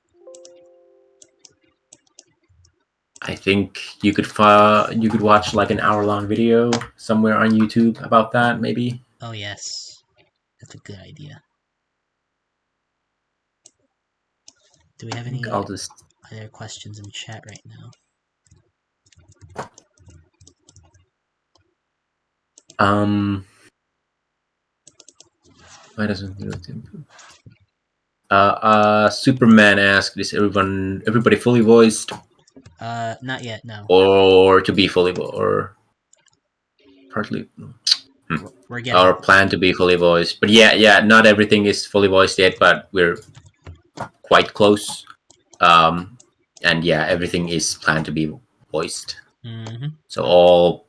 I think you could watch like an hour-long video somewhere on YouTube about that, maybe. Oh yes, that's a good idea. Do we have any other questions in chat right now? Why doesn't it? Superman asked, "Is everybody fully voiced?" Not yet. No. Or to be fully or partly. We're getting our plan to be fully voiced, but yeah, not everything is fully voiced yet, but we're quite close. And yeah, everything is planned to be voiced. So all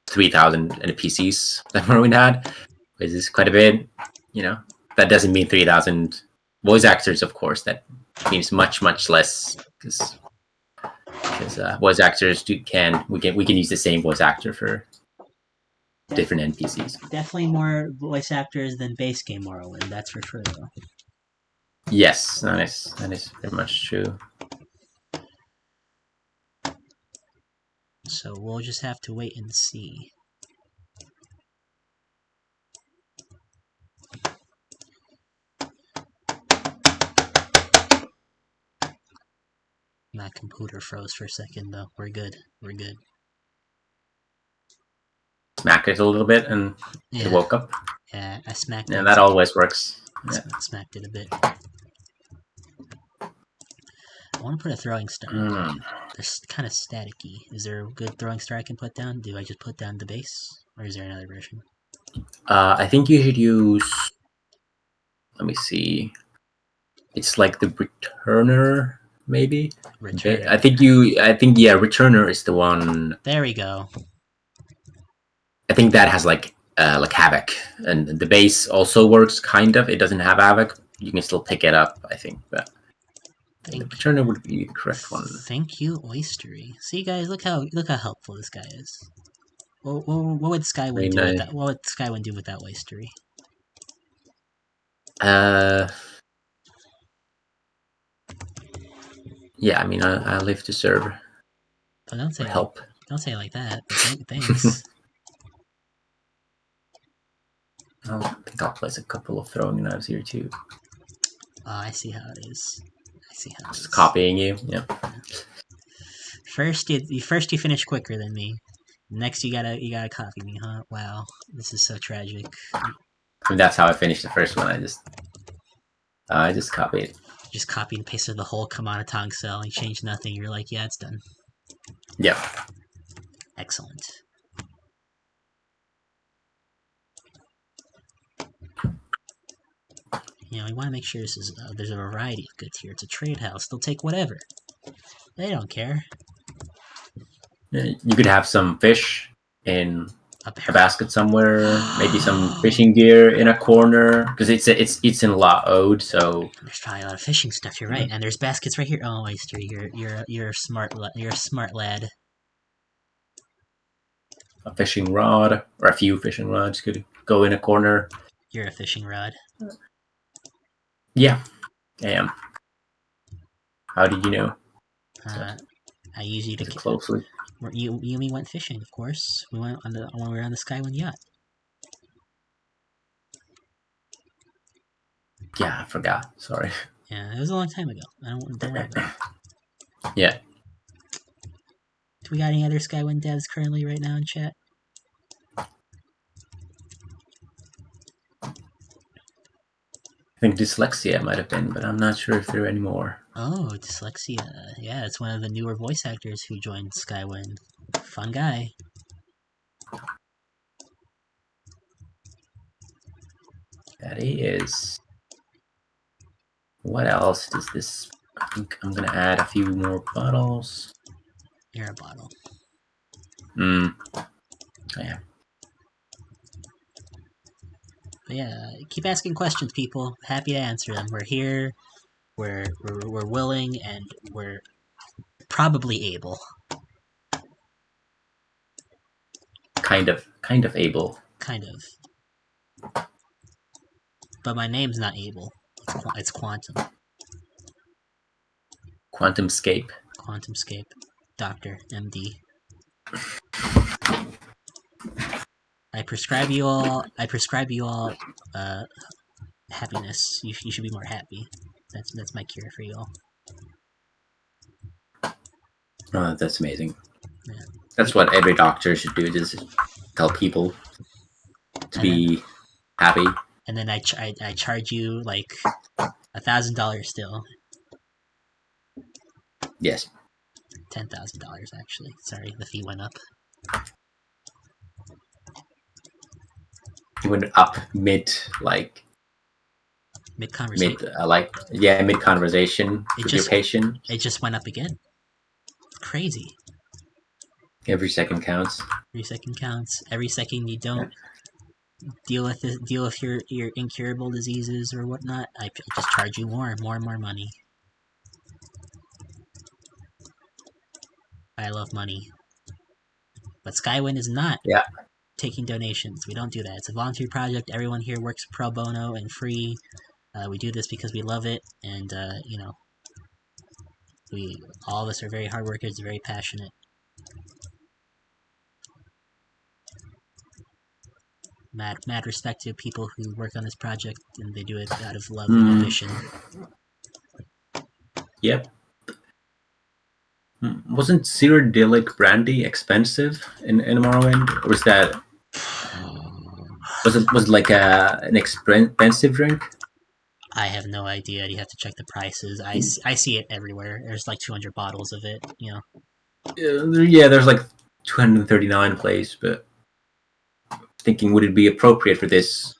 3,000 NPCs that Morrowind had, which is quite a bit. You know, that doesn't mean 3,000 voice actors, of course. That means much less because voice actors we can use the same voice actor for different NPCs. Definitely more voice actors than base game Morrowind, that's for sure, though. Yes, that is very much true. So we'll just have to wait and see. My computer froze for a second, though. We're good. Smack it a little bit and it woke up. Yeah, I smacked it. Yeah, that always works. Yeah. Smacked it a bit. I want to put a throwing star. They're kind of staticky. Is there a good throwing star I can put down? Do I just put down the base? Or is there another version? I think you should use... Let me see. It's like the Returner, maybe? Returner. I think Returner is the one... There we go. I think that has like Havoc. And the base also works, kind of. It doesn't have Havoc. You can still pick it up, I think, but... the Returner would be the correct one. Thank you, Oisteri. See, guys, look how helpful this guy is. What would Skywind do? What would Skywind do without Oisteri? Yeah, I mean, I live to serve. But don't say help. Don't say it like that. But thanks. I think I'll place a couple of throwing knives here too. I see how it is. Just copying you. Yeah. First you finish quicker than me. Next you gotta copy me, huh? Wow, this is so tragic. I mean, that's how I finished the first one. I just copied. Just copied and pasted the whole Kamana Tong cell and changed nothing. You're like, yeah, it's done. Yep. Excellent. You know, we want to make sure this is there's a variety of goods here. It's a trade house. They'll take whatever. They don't care. You could have some fish. in a basket somewhere. Maybe some fishing gear in a corner because it's in Hla Oad, so there's probably a lot of fishing stuff. You're right, and there's baskets right here. Oh, Oisteri, you're a smart lad. a fishing rod or a few fishing rods could go in a corner. You're a fishing rod. Yeah, I am. How did you know? I use you to closely. You and me went fishing, of course. We went on when we were on the Skywind yacht. Yeah, I forgot. Sorry. Yeah, it was a long time ago. Don't worry about it. Yeah. Do we got any other Skywind devs currently right now in chat? I think Dyslexia might have been, but I'm not sure if there are any more. Oh, Dyslexia. Yeah, it's one of the newer voice actors who joined Skywind. Fun guy. That he is. What else does this... I think I'm going to add a few more bottles. You're a bottle. Yeah. But yeah, keep asking questions, people. Happy to answer them. We're here. We're willing, and we're probably able. Kind of able. Kind of. But my name's not Able. It's Quantum. QuantumScape. QuantumScape. Doctor. MD. I prescribe you all happiness. You should be more happy. That's my cure for you all. Oh, that's amazing. Yeah. That's what every doctor should do, just tell people to be happy. And then I charge you like $1,000 still. Yes. $10,000 actually. Sorry, the fee went up. It went up mid conversation. Mid conversation with your patient. It just went up again. Crazy. Every second counts. Every second counts. Every second you don't deal with your incurable diseases or whatnot, I just charge you more and more money. I love money. But Skywind is not taking donations. We don't do that. It's a volunteer project. Everyone here works pro bono and free. We do this because we love it, and you know, all of us are very hard workers, very passionate. Mad respect to people who work on this project, and they do it out of love and ambition. Yep. Wasn't Cyrodiilic brandy expensive in Morrowind? Or was that... Was it like an expensive drink? I have no idea. You have to check the prices. I see it everywhere. There's like 200 bottles of it, you know. Yeah, there's like 239 place, but thinking, would it be appropriate for this?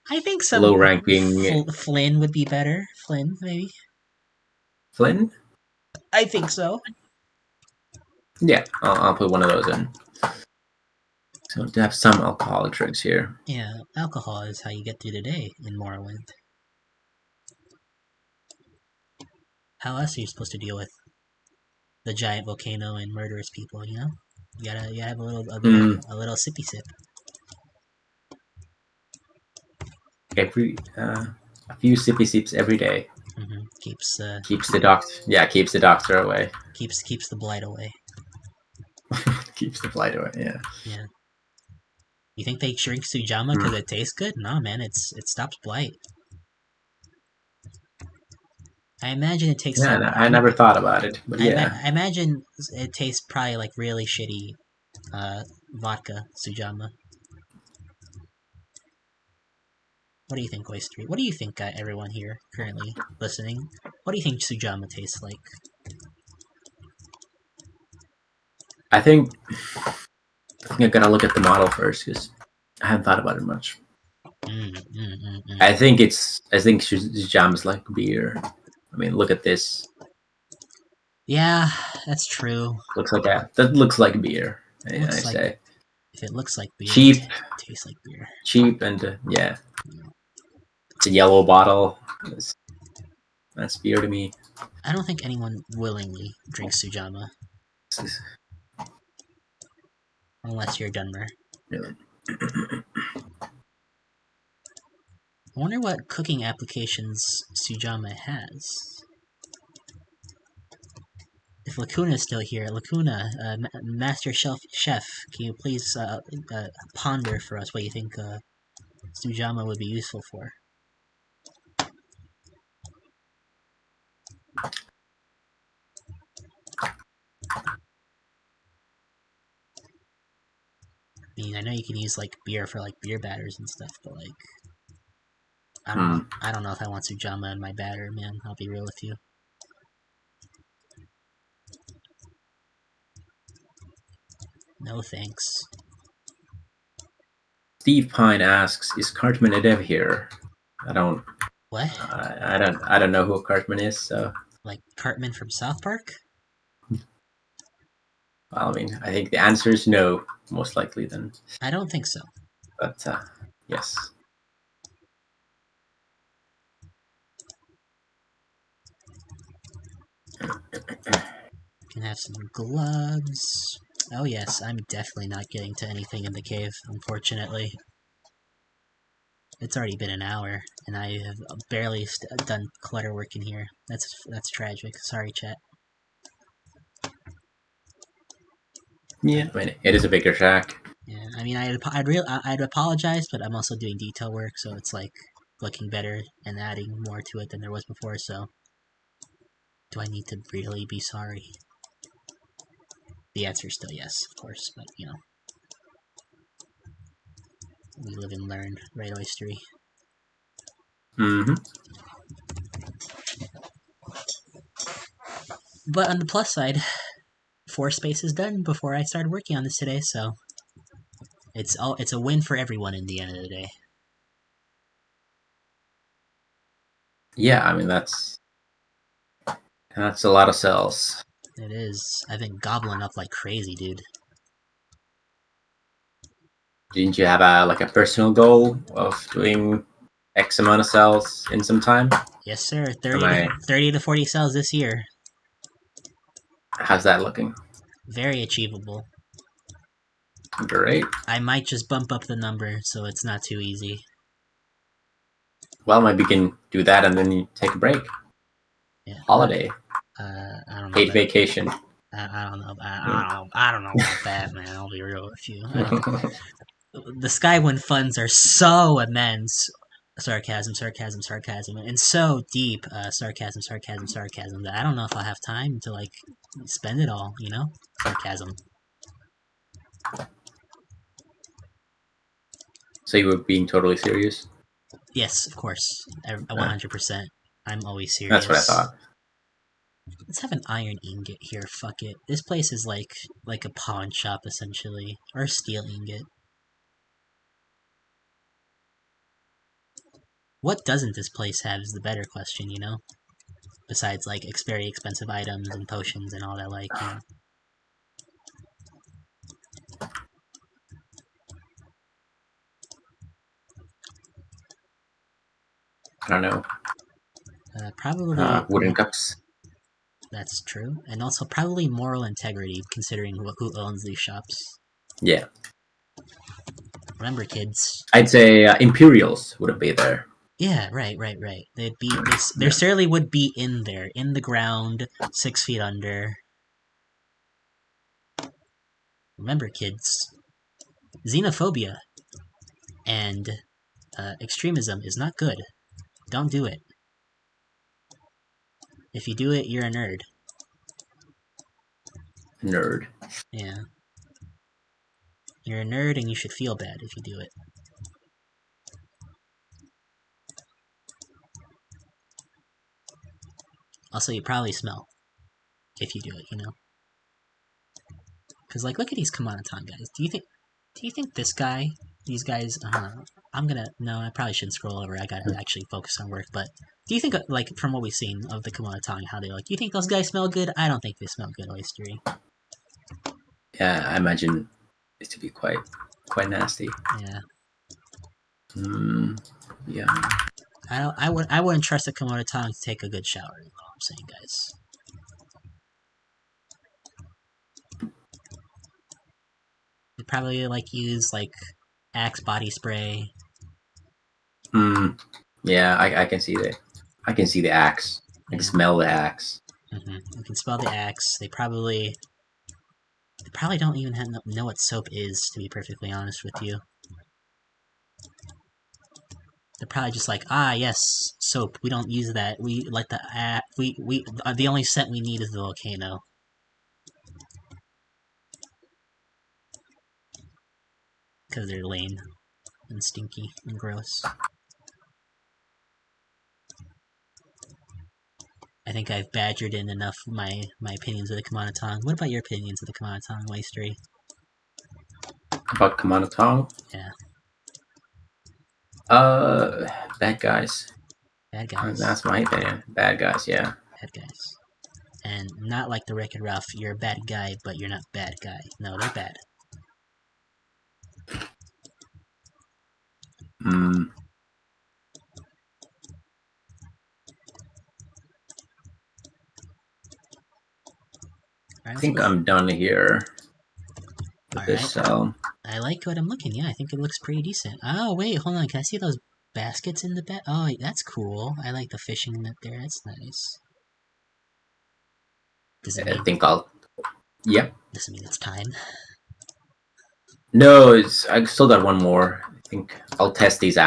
I think some low-ranking Flynn would be better. Flynn, maybe. Flynn? I think so. Yeah, I'll put one of those in. So to have some alcoholic drinks here. Yeah, alcohol is how you get through the day in Morrowind. How else are you supposed to deal with the giant volcano and murderous people? You know, you gotta have a little sippy sip. A few sippy sips every day. Keeps the doctor. Yeah, keeps the doctor away. Keeps the blight away. Keeps the blight away. Yeah. Yeah. You think they drink Sujamma because it tastes good? No, man. It stops blight. I imagine it takes. Yeah, I never thought about it, but yeah. I imagine it tastes probably like really shitty vodka Sujamma. What do you think, Oisteri? What do you think, everyone here currently listening? What do you think Sujamma tastes like? I think I gotta look at the model first because I haven't thought about it much. I think Sujamma is like beer. I mean, look at this. Yeah, that's true. Looks like that. That looks like beer. I say. If it looks like beer, Cheap. it tastes like beer. Cheap and yeah. It's a yellow bottle. That's beer to me. I don't think anyone willingly drinks Sujama. Unless you're Dunmer. Really. I wonder what cooking applications Sujama has. If Lacuna is still here, Lacuna, Master Chef, can you please ponder for us what you think Sujama would be useful for? I mean, I know you can use like beer for like beer batters and stuff, but like, I don't know. I don't know if I want Sujama in my batter, man. I'll be real with you. No thanks. Steve Pine asks, "Is Cartman a dev here?" I don't. What? I don't know who Cartman is. So. Like Cartman from South Park? Well, I mean, I think the answer is no, most likely then. I don't think so. But yes. Can have some gloves. Oh yes, I'm definitely not getting to anything in the cave, unfortunately. It's already been an hour, and I have barely done clutter work in here. That's tragic. Sorry, chat. Yeah, I mean, it is a bigger shack. Yeah, I mean, I'd apologize, but I'm also doing detail work, so it's like looking better and adding more to it than there was before. So, do I need to really be sorry? The answer is still yes, of course, but you know, we live and learn, right, Oisteri? Mm-hmm. But on the plus side, 4 spaces done before I started working on this today, so it's a win for everyone in the end of the day. Yeah, I mean that's a lot of cells. It is. I've been gobbling up like crazy, dude. Didn't you have a personal goal of doing X amount of cells in some time? Yes, sir. 30 to 40 cells this year. How's that looking? Very achievable. Great. I might just bump up the number so it's not too easy. Well, maybe you can do that and then you take a break. Yeah. Holiday. I don't know. Paid vacation. I don't know. I don't know about that, man. I'll be real with you. The Skywind funds are so immense. Sarcasm, and so deep. Sarcasm, that I don't know if I'll have time to like spend it all. You know, sarcasm. So you were being totally serious? Yes, of course. 100%. I'm always serious. That's what I thought. Let's have an iron ingot here. Fuck it. This place is like a pawn shop essentially, or a steel ingot. What doesn't this place have is the better question, you know? Besides, like, very expensive items and potions and all that, like, you know. I don't know. Probably... Wooden cups. That's true. And also probably moral integrity, considering who owns these shops. Yeah. Remember, kids. I'd say Imperials wouldn't be there. Yeah, right. They'd be... There certainly would be in there. In the ground, 6 feet under. Remember, kids. Xenophobia and extremism is not good. Don't do it. If you do it, you're a nerd. Nerd. Yeah. You're a nerd and you should feel bad if you do it. Also, you probably smell if you do it, you know? Because, like, look at these Kamanaton guys. Do you think this guy, these guys, no, I probably shouldn't scroll over. I gotta actually focus on work, but do you think, like, from what we've seen of the Kamanaton, how they like, do you think those guys smell good? I don't think they smell good, Oisteri. Yeah, I imagine to be quite nasty. Yeah. Yeah. I wouldn't trust a Komodo tongue to take a good shower. Is all I'm saying, guys. They probably like use like Axe body spray. Yeah, I can see the axe. I can smell the axe. You can smell the Axe. They probably don't even know what soap is, to be perfectly honest with you. They're probably just like, yes, soap. We don't use that. We like the only scent we need is the volcano. Because they're lame and stinky and gross. I think I've badgered in enough my opinions of the Kamana Tong. What about your opinions of the Kamana Tong, Oisteri? About Kamana Tong? Yeah. Bad guys. Bad guys. That's my opinion. Bad guys, yeah. Bad guys. And not like the Wreck-It Ralph, you're a bad guy, but you're not bad guy. No, they're bad. I think I'm done here with this cell. I like what I'm looking. Yeah, I think it looks pretty decent. Oh, wait, hold on. Can I see those baskets in the bed? Oh, that's cool. I like the fishing net there. That's nice. Does it mean... I think I'll... Yep. Does it mean it's time? No, I still got one more. I think I'll test these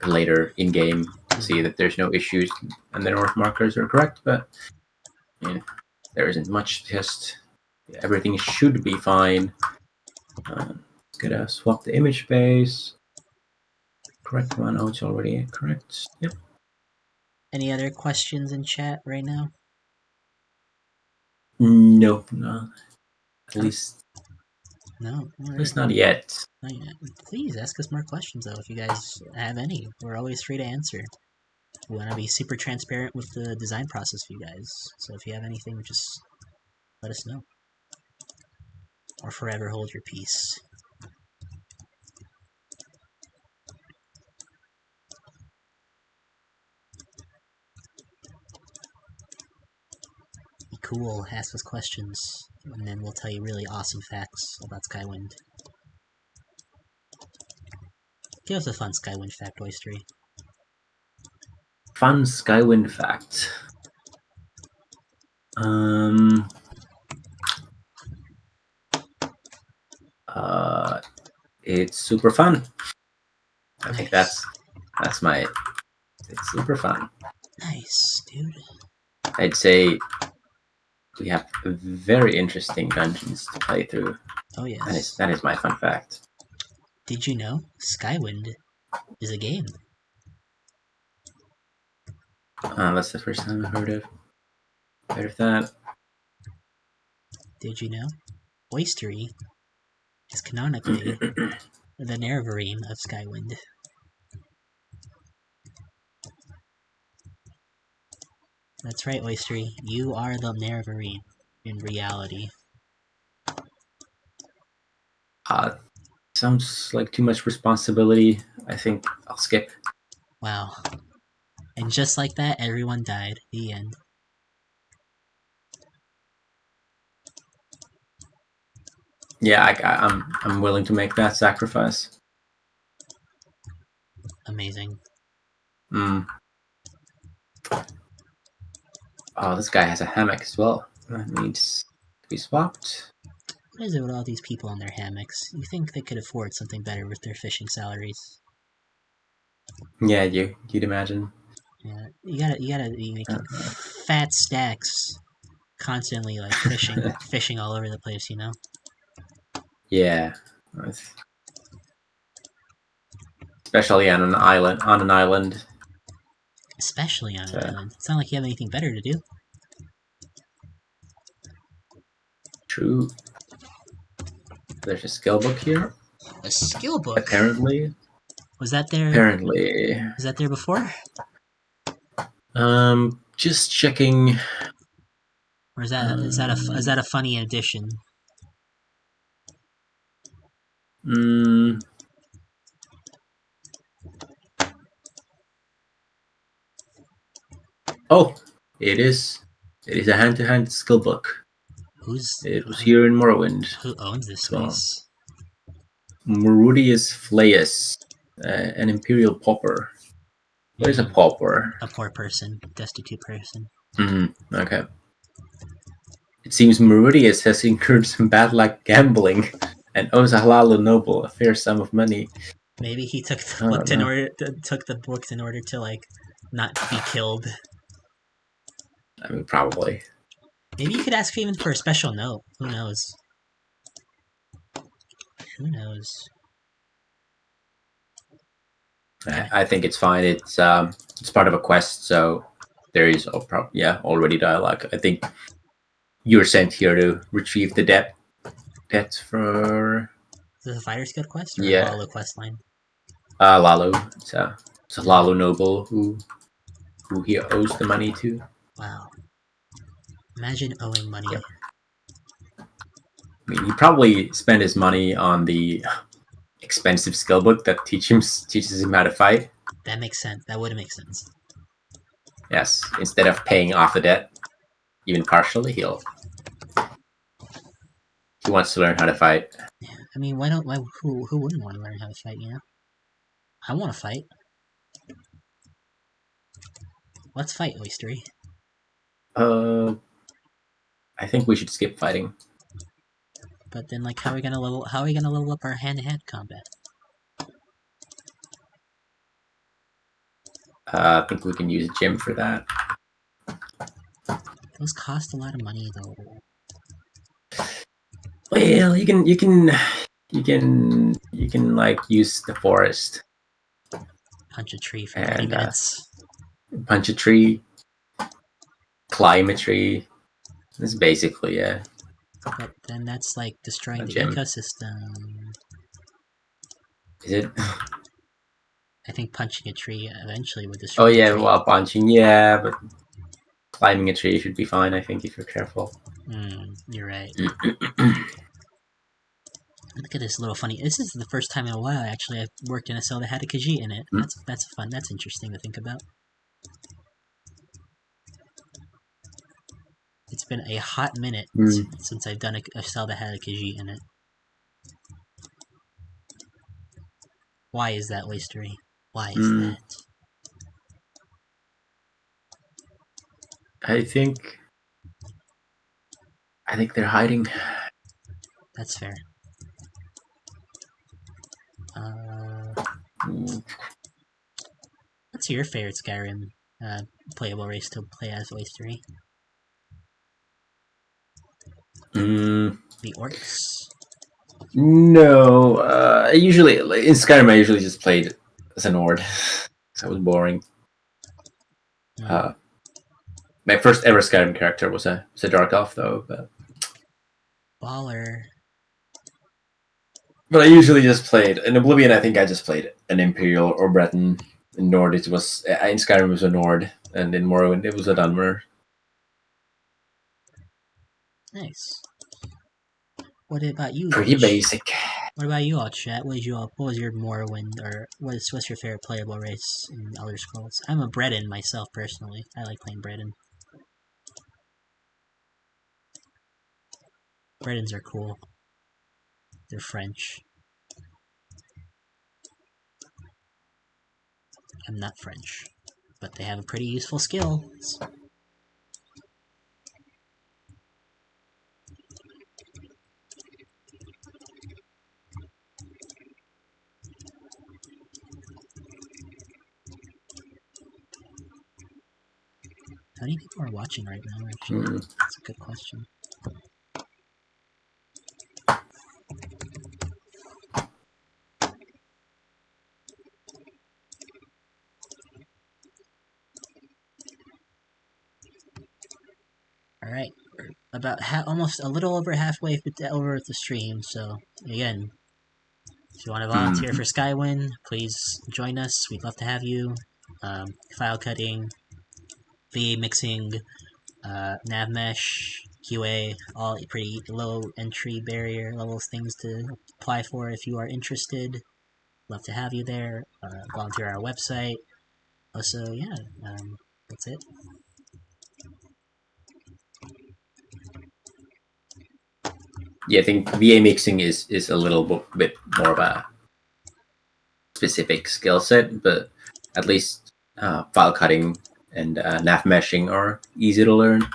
later in game to see that there's no issues and the north markers are correct, but there isn't much to test. Everything should be fine. Gotta swap the image base. Correct one. Oh, it's already correct. Yep. Any other questions in chat right now? No. At least. No. At least not yet. Not yet. Please ask us more questions though if you guys have any. We're always free to answer. We want to be super transparent with the design process for you guys. So if you have anything, just let us know. Or forever hold your peace. Be cool, ask us questions, and then we'll tell you really awesome facts about Skywind. Give us a fun Skywind fact, Oisteri. Fun Skywind fact. It's super fun. I think that's my... It's super fun. Nice, dude. I'd say we have very interesting dungeons to play through. Oh yes. That is my fun fact. Did you know Skywind is a game? That's the first time I've heard of that. Did you know Oisteri is canonically the Nerevarine of Skywind? That's right, Oisteri. You are the Nerevarine in reality. Sounds like too much responsibility. I think I'll skip. Wow. And just like that, everyone died. The end. Yeah, I'm willing to make that sacrifice. Amazing. Oh, this guy has a hammock as well. That needs to be swapped. What is it with all these people on their hammocks? You think they could afford something better with their fishing salaries? Yeah, you'd imagine. Yeah, you gotta be making fat stacks, constantly like fishing all over the place, you know? Yeah, especially on an island. Especially on an island. It's not like you have anything better to do. True. There's a skill book here. A skill book? Apparently. Was that there? Apparently. Was that there before? Just checking. Or is that a funny addition? Mm. Oh, it is. It is a hand-to-hand skill book. It was here in Morrowind. Who owns this So, space? Morodius Flaeus, an imperial pauper. What is a pauper? A poor person, destitute person. Okay. It seems Morodius has incurred some bad luck gambling and owes a Hla Oad noble a fair sum of money. Maybe he took the book in order to like not be killed. I mean, probably. Maybe you could ask even for a special note. Who knows? Who knows? I think it's fine. It's part of a quest, so there is already dialogue. I think you're sent here to retrieve the debt for. Is this a Fighter's Guild quest or Yeah. a Hla Oad quest line? Hla Oad. It's a Hla Oad noble who he owes the money to. Wow. Imagine owing money. Yep. I mean, he probably spent his money on the expensive skill book that teaches him how to fight. That makes sense. That would make sense. Yes, instead of paying off the debt, even partially, he wants to learn how to fight. Yeah, I mean, who wouldn't want to learn how to fight? You know, I want to fight. Let's fight, Oisteri. I think we should skip fighting. But then, like, how are we gonna level up our hand-to-hand combat? I think we can use a gym for that. Those cost a lot of money, though. Well, you can like use the forest. Punch a tree for 20 minutes. Punch a tree. Climb a tree. That's basically it. But then that's like destroying the ecosystem. Is it? I think punching a tree eventually would destroy. Oh yeah, well, punching, yeah, but climbing a tree should be fine. I think if you're careful. You're right. Look at this little funny. This is the first time in a while actually I've worked in a cell that had a Khajiit in it. That's fun. That's interesting to think about. It's been a hot minute since I've done a cell that had a Khajiit in it. Why is that, Oisteri? Why is that? I think they're hiding. That's fair. What's your favorite Skyrim playable race to play as, Oisteri? The orcs? No, I usually in Skyrim I usually just played as an Ord. So it was boring. My first ever Skyrim character was a Dark Elf though, but baller. But I usually just played in Oblivion. I think I just played an Imperial or Breton. In Nord, it was in Skyrim it was a Nord, and in Morrowind it was a Dunmer. Nice. What about you? Pretty basic. What about you all, chat? What was your Morrowind, or what's your favorite playable race in Elder Scrolls? I'm a Breton myself, personally. I like playing Breton. Bretons are cool. They're French. I'm not French, but they have a pretty useful skill. How many people are watching right now, actually? That's a good question. Alright, we're about almost a little over halfway over the stream, so again, if you want to volunteer for Skywind, please join us. We'd love to have you. File cutting, VA mixing, nav mesh, QA, all pretty low entry barrier levels things to apply for if you are interested. Love to have you there. Volunteer our website. Also, yeah, that's it. Yeah, I think VA mixing is a little bit more of a specific skill set, but at least file cutting and nav meshing are easy to learn.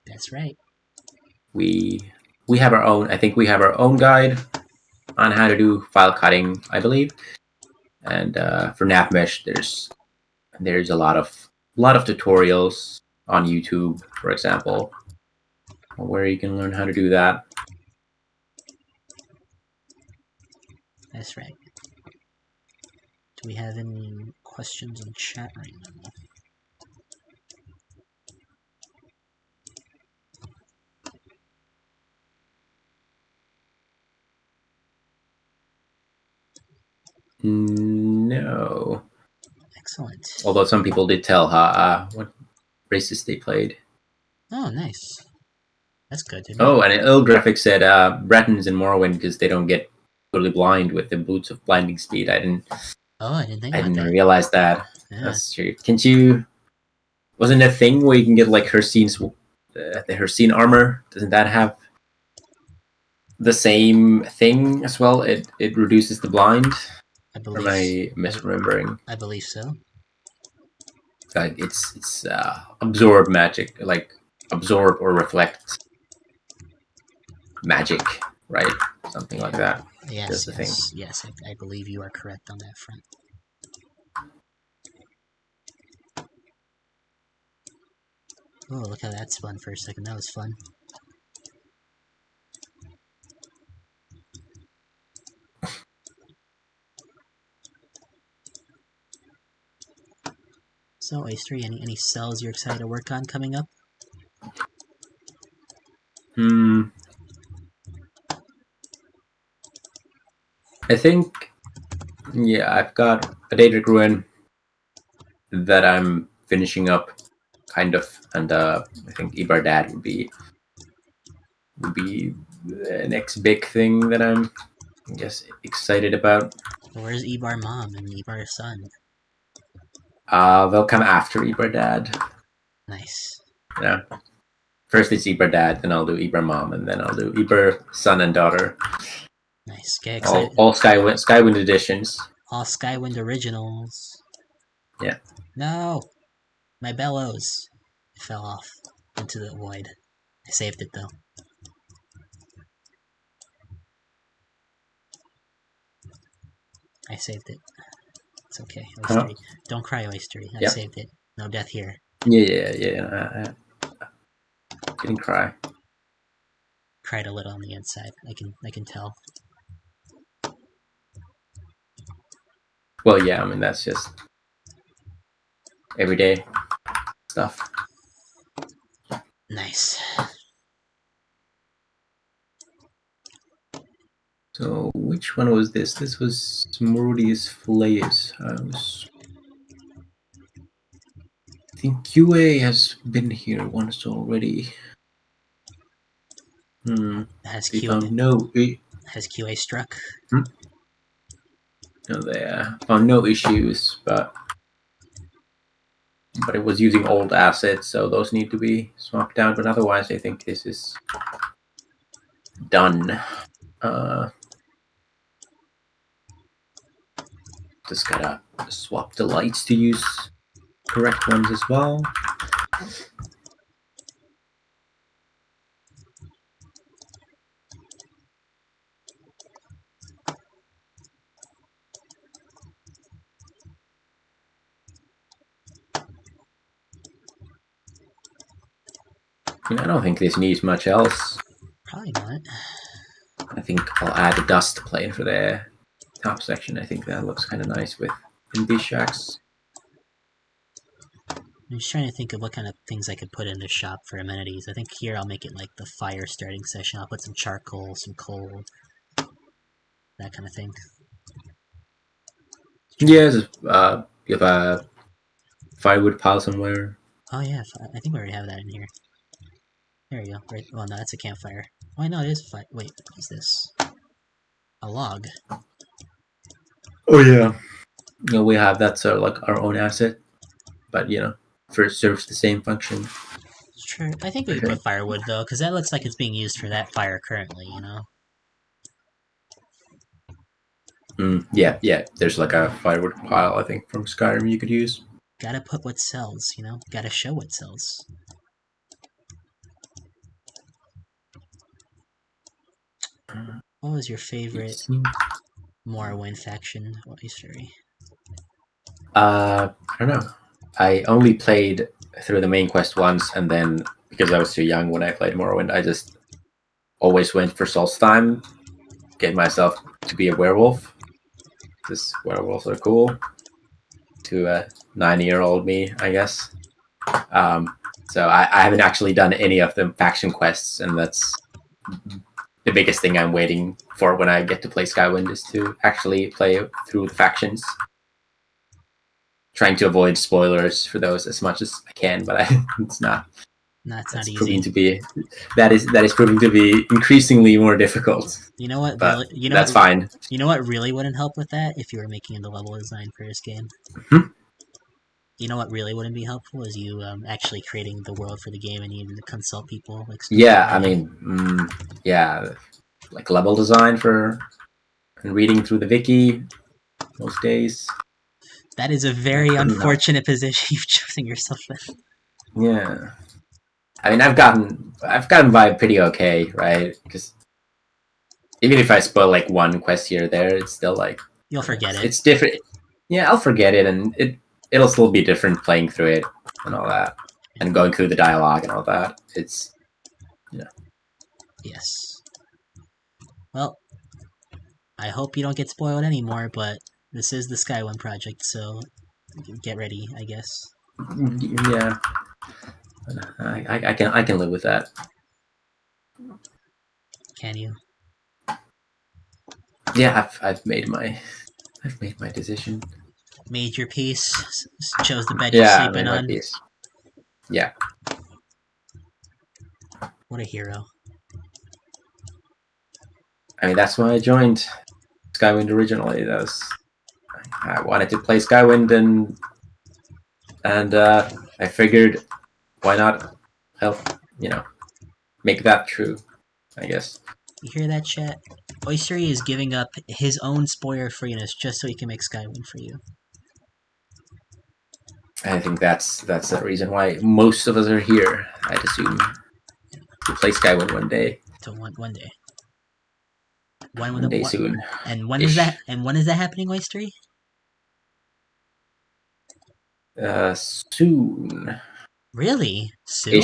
That's right. We have our own. I think we have our own guide on how to do file cutting, I believe. And for nav mesh, there's a lot of tutorials on YouTube, for example, where you can learn how to do that. That's right. Do we have any questions in chat right now? No. Excellent. Although some people did tell what races they played. Oh, nice. That's good to Oh, know. and Il Graphic said Bretons in Morrowind because they don't get totally blind with the boots of blinding speed. I didn't realize that. Yeah. That's true. Can't you? Wasn't a thing where you can get like Hercine's the Hercine armor? Doesn't that have the same thing as well? It reduces the blind. I Or am I misremembering? I believe so. It's absorb magic, like absorb or reflect magic, right? Something like that. Yes, the thing. yes, I believe you are correct on that front. Oh, look how that spun for a second. That was fun. So, Oisteri, any cells you're excited to work on coming up? I think, yeah, I've got a Daedric Ruin that I'm finishing up, kind of, and I think Ibar Dad would be the next big thing that I'm, I guess, excited about. Where's Ibar Mom and Ibar Son? They'll come after Ibar Dad. Nice. Yeah. First it's Ibar Dad, then I'll do Ibar Mom, and then I'll do Ibar Son and Daughter. Nice. Get excited. All Skywind editions. All Skywind originals. Yeah. No! My bellows fell off into the void. I saved it though. I saved it. It's okay. Oisteri. Don't cry, Oisteri. I saved it. No death here. Yeah. Didn't cry. Cried a little on the inside. I can tell. Well, yeah. I mean, that's just everyday stuff. Nice. So, which one was this? This was Morrowind Flay's house. I think QA has been here once already. Has they QA found no. Has QA struck? No, they found no issues, but it was using old assets, so those need to be swapped out. But otherwise, I think this is done. Just gotta swap the lights to use correct ones as well. I don't think this needs much else. Probably not. I think I'll add a dust plane for the top section. I think that looks kind of nice with Bishaks. I'm just trying to think of what kind of things I could put in the shop for amenities. I think here I'll make it like the fire starting session. I'll put some charcoal, some coal, that kind of thing. Yeah, you have a firewood pile somewhere. Oh yeah, I think we already have that in here. There we go. Right. Oh no, that's a campfire. Oh no, it is fire. Wait, what is this? A log. Oh yeah. We have that sort of like our own asset, but first serves the same function. It's true. I think we could put firewood though, because that looks like it's being used for that fire currently. Yeah. There's like a firewood pile I think from Skyrim you could use. Gotta put what sells. Gotta show what sells. What was your favorite Morrowind faction Oisteri? I don't know. I only played through the main quest once, and then because I was too young when I played Morrowind, I just always went for Solstheim, get myself to be a werewolf. Because werewolves are cool. To a 9-year-old me, I guess. So I haven't actually done any of the faction quests, and that's the biggest thing I'm waiting for when I get to play Skywind, is to actually play through the factions. Trying to avoid spoilers for those as much as I can, but it's not. That's not easy. Proving to be that is proving to be increasingly more difficult. You know what? But that's fine. You know what really wouldn't help with that if you were making the level design for this game? Mm-hmm. You know what really wouldn't be helpful is you actually creating the world for the game and you need to consult people. I mean, like level design and reading through the wiki most days. That is a very unfortunate position you've chosen yourself in. Yeah, I mean, I've gotten by pretty okay, right? Because even if I spoil like one quest here or there, it's still like you'll forget it. It's different. Yeah, I'll forget it, and it'll still be different playing through it and all that, and going through the dialogue and all that. It's Yes. Well, I hope you don't get spoiled anymore, but this is the Skywind project, so get ready, I guess. Yeah, I can live with that. Can you? Yeah, I've made my decision. Made your peace. Chose the bed you're sleeping on. Peace. Yeah. What a hero. I mean, that's why I joined Skywind originally. I wanted to play Skywind, and I figured, why not help, make that true, I guess. You hear that, chat? Oisteri is giving up his own spoiler freeness just so he can make Skywind for you. I think that's the reason why most of us are here, I'd assume. To play Skywind one day. One day. One day soon. And when is that? And when is that happening, Oisteri? Soon. Really? Soon?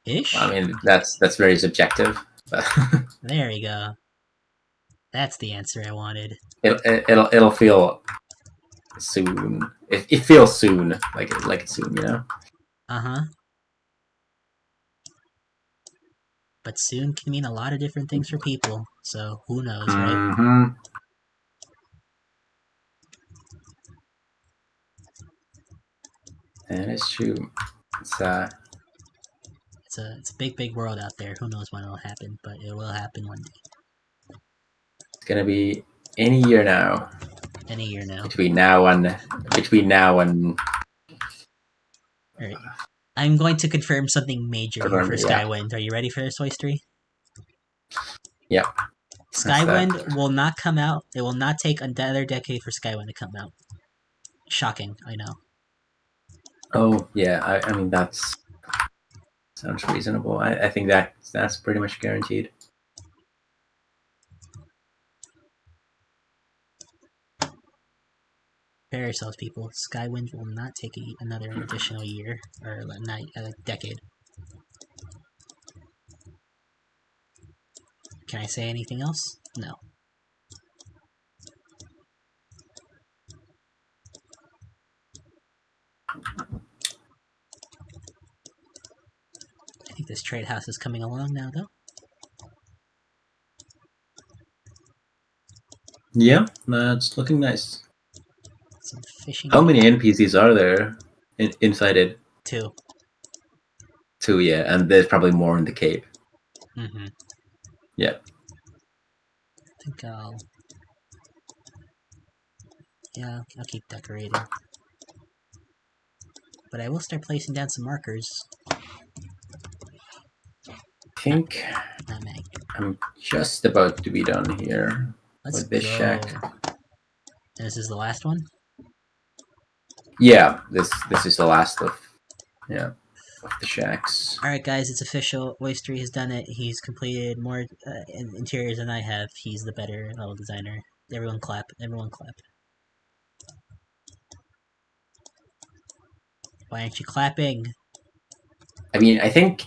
Ish. I mean, that's very subjective. But there you go. That's the answer I wanted. It'll feel soon. It feels soon, like it's soon, Uh-huh. But soon can mean a lot of different things for people, so who knows, right? Mm-hmm. That is true. It's a big world out there. Who knows when it'll happen, but it will happen one day. It's gonna be any year now. Any year now. Between now and. Alright. I'm going to confirm something major here for Skywind. Are you ready for this, Oisteri? Yep. Skywind will not come out. It will not take another decade for Skywind to come out. Shocking, I know. Oh, yeah. I mean, that's... sounds reasonable. I think that's pretty much guaranteed. Prepare yourselves, people. Skywind will not take another additional year, or a decade. Can I say anything else? No. I think this trade house is coming along now, though. Yeah, that's looking nice. Some fishing. How many NPCs are there inside it? 2. 2, yeah, and there's probably more in the cave. Mm-hmm. Yeah. I think I'll keep decorating. But I will start placing down some markers. I think Not many. I'm just about to be done here Let's with this go. shack. And this is the last one? Yeah, this is the last of the shacks. Alright guys, it's official. Oisteri has done it. He's completed more interiors than I have. He's the better level designer. Everyone clap. Everyone clap. Why aren't you clapping? I mean, I think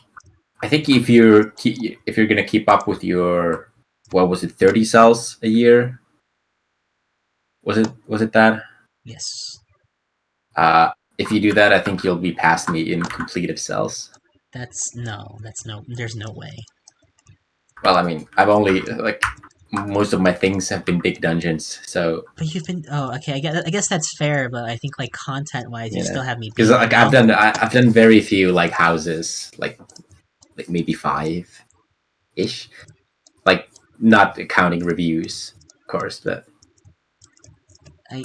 if you're gonna keep up with your, what was it, 30 cells a year? Was it that? Yes. If you do that, I think you'll be past me in completed cells. There's no way. Well, I mean, I've only most of my things have been big dungeons, so. But you've been, okay, I guess that's fair, but I think, like, content-wise, you still have me Because beat, like I've done very few like houses, like maybe 5-ish, like not counting reviews, of course, but I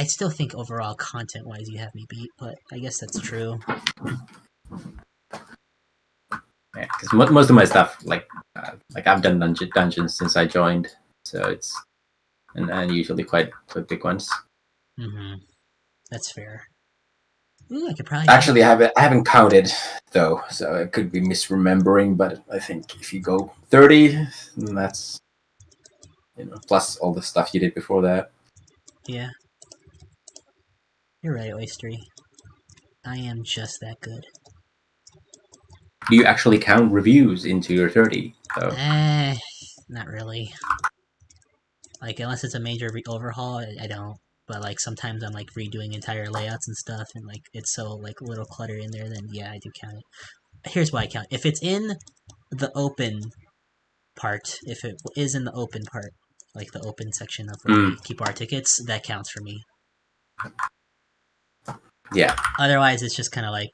still think overall, content-wise, you have me beat, but I guess that's true. yeah, because most of my stuff, like I've done dungeons since I joined, so it's and usually quite big ones. Mm-hmm. That's fair. Ooh, I could probably Actually, I haven't counted though, so I could be misremembering. But I think if you go 30, then that's plus all the stuff you did before that. Yeah. You're right, Oisteri. I am just that good. Do you actually count reviews into your 30? So. Not really. Like, unless it's a major overhaul, I don't. But, like, sometimes I'm, like, redoing entire layouts and stuff, and, like, it's so, like, little clutter in there, then, yeah, I do count it. Here's why I count. If it's in the open part, if it is in the open part, like the open section of where we keep our tickets, that counts for me. Yeah. Otherwise, it's just kind of like,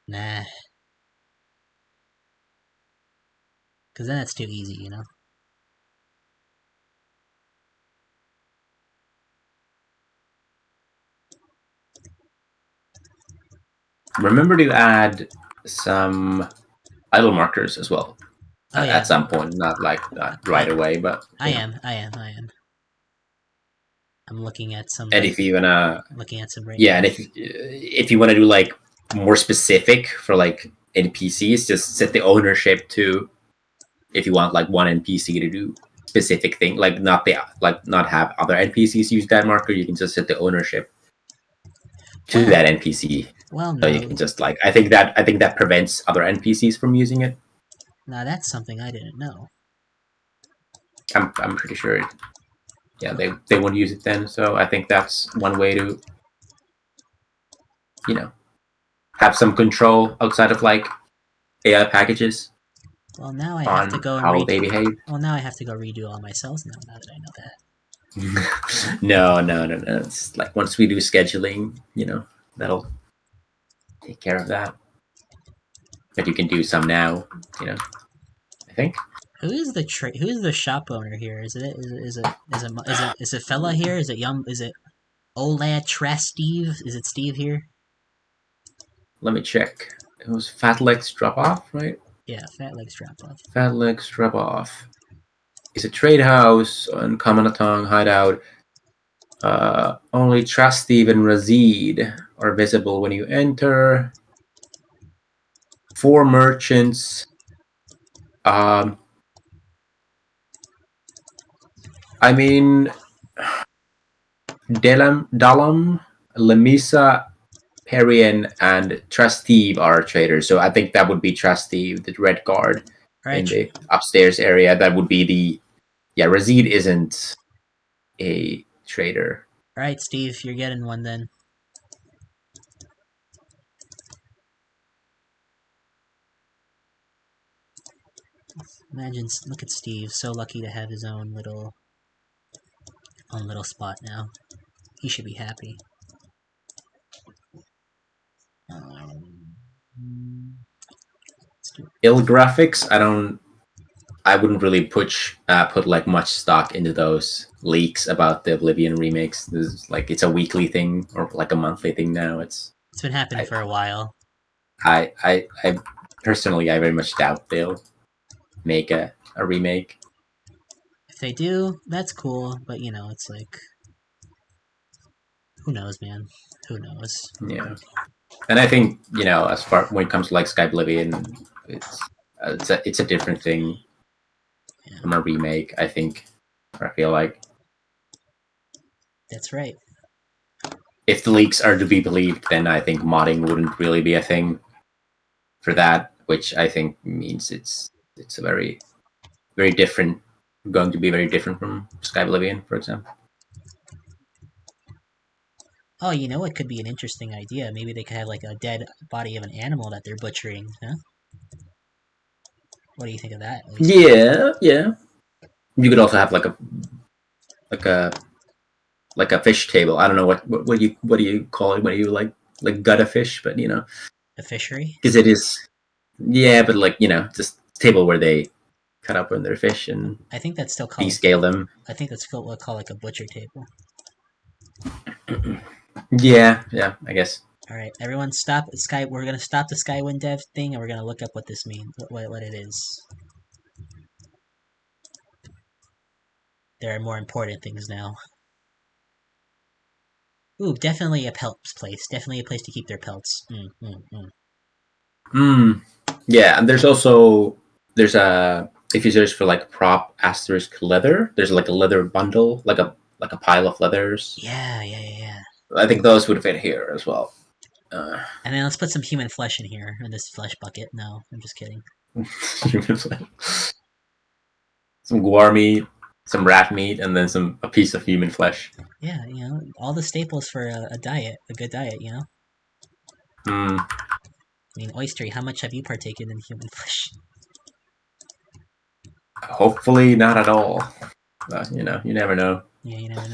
nah. Because then it's too easy, you know? Remember to add some idle markers as well. Oh, yeah. At some point, not right away, but I am. I'm looking at some. And if you wanna, looking at some right yeah, now. and if you want to do like more specific for like NPCs, just set the ownership to, if you want like one NPC to do specific thing, like not have other NPCs use that marker, you can just set the ownership to that NPC. Well, no. So you can just I think that prevents other NPCs from using it. Now that's something I didn't know. I'm pretty sure. Yeah, they won't use it then. So I think that's one way to, have some control outside of like AI packages. Well, now I have to go and how they behave. Well, now I have to go redo all my cells now that I know that. No. It's like once we do scheduling, that'll take care of that. But you can do some now, I think. Who is the shop owner here? Is it fella here? Is it Hla Oad Steve? Is it Steve here? Let me check. It was Fat Legs Drop Off, right? Yeah, Fat Legs Drop Off. Fat Legs Drop Off. It's a trade house on Kamanatong hideout. Only Trust Steve and Razid are visible when you enter. 4 merchants. I mean, Dalam, Lemisa, Perian, and Trusteve are traders. So I think that would be Trusteve, the red guard in the upstairs area. That would be the. Yeah, Razid isn't a trader. Alright, Steve, you're getting one then. Imagine, look at Steve, so lucky to have his own little spot now. He should be happy. ill graphics. I wouldn't really put like much stock into those leaks about the Oblivion remakes. This is like it's a weekly thing or like a monthly thing now. It's been happening for a while. I personally I very much doubt they'll make a remake. If they do, that's cool, but you know, it's like, who knows, man? Who knows? Yeah, and I think as far when it comes to like Skyblivion, it's a different thing from a remake. I think, or I feel like that's right. If the leaks are to be believed, then I think modding wouldn't really be a thing for that, which I think means it's a very different, going to be very different from Skyblivion, for example. Oh, you know what could be an interesting idea? Maybe they could have like a dead body of an animal that they're butchering, huh? What do you think of that? Yeah. You could also have like a fish table. I don't know what do you call it when you like gut a fish, but a fishery. Because it is, yeah, but like just table where they cut up on their fish and I think that's still called descale them. I think that's still called like a butcher table. Yeah, I guess. All right, everyone, stop Sky. We're gonna stop the Skywind dev thing, and we're gonna look up what this means, what it is. There are more important things now. Ooh, definitely a pelts place. Definitely a place to keep their pelts. Yeah, and there's a if you search for like prop asterisk leather, there's like a leather bundle, like a pile of leathers. Yeah. I think those would fit here as well. And then let's put some human flesh in here, in this flesh bucket. No, I'm just kidding. Some guar meat, some rat meat, and then a piece of human flesh. Yeah, all the staples for a diet, a good diet, I mean, Oisteri, how much have you partaken in human flesh? Hopefully not at all. You never know. Yeah, you never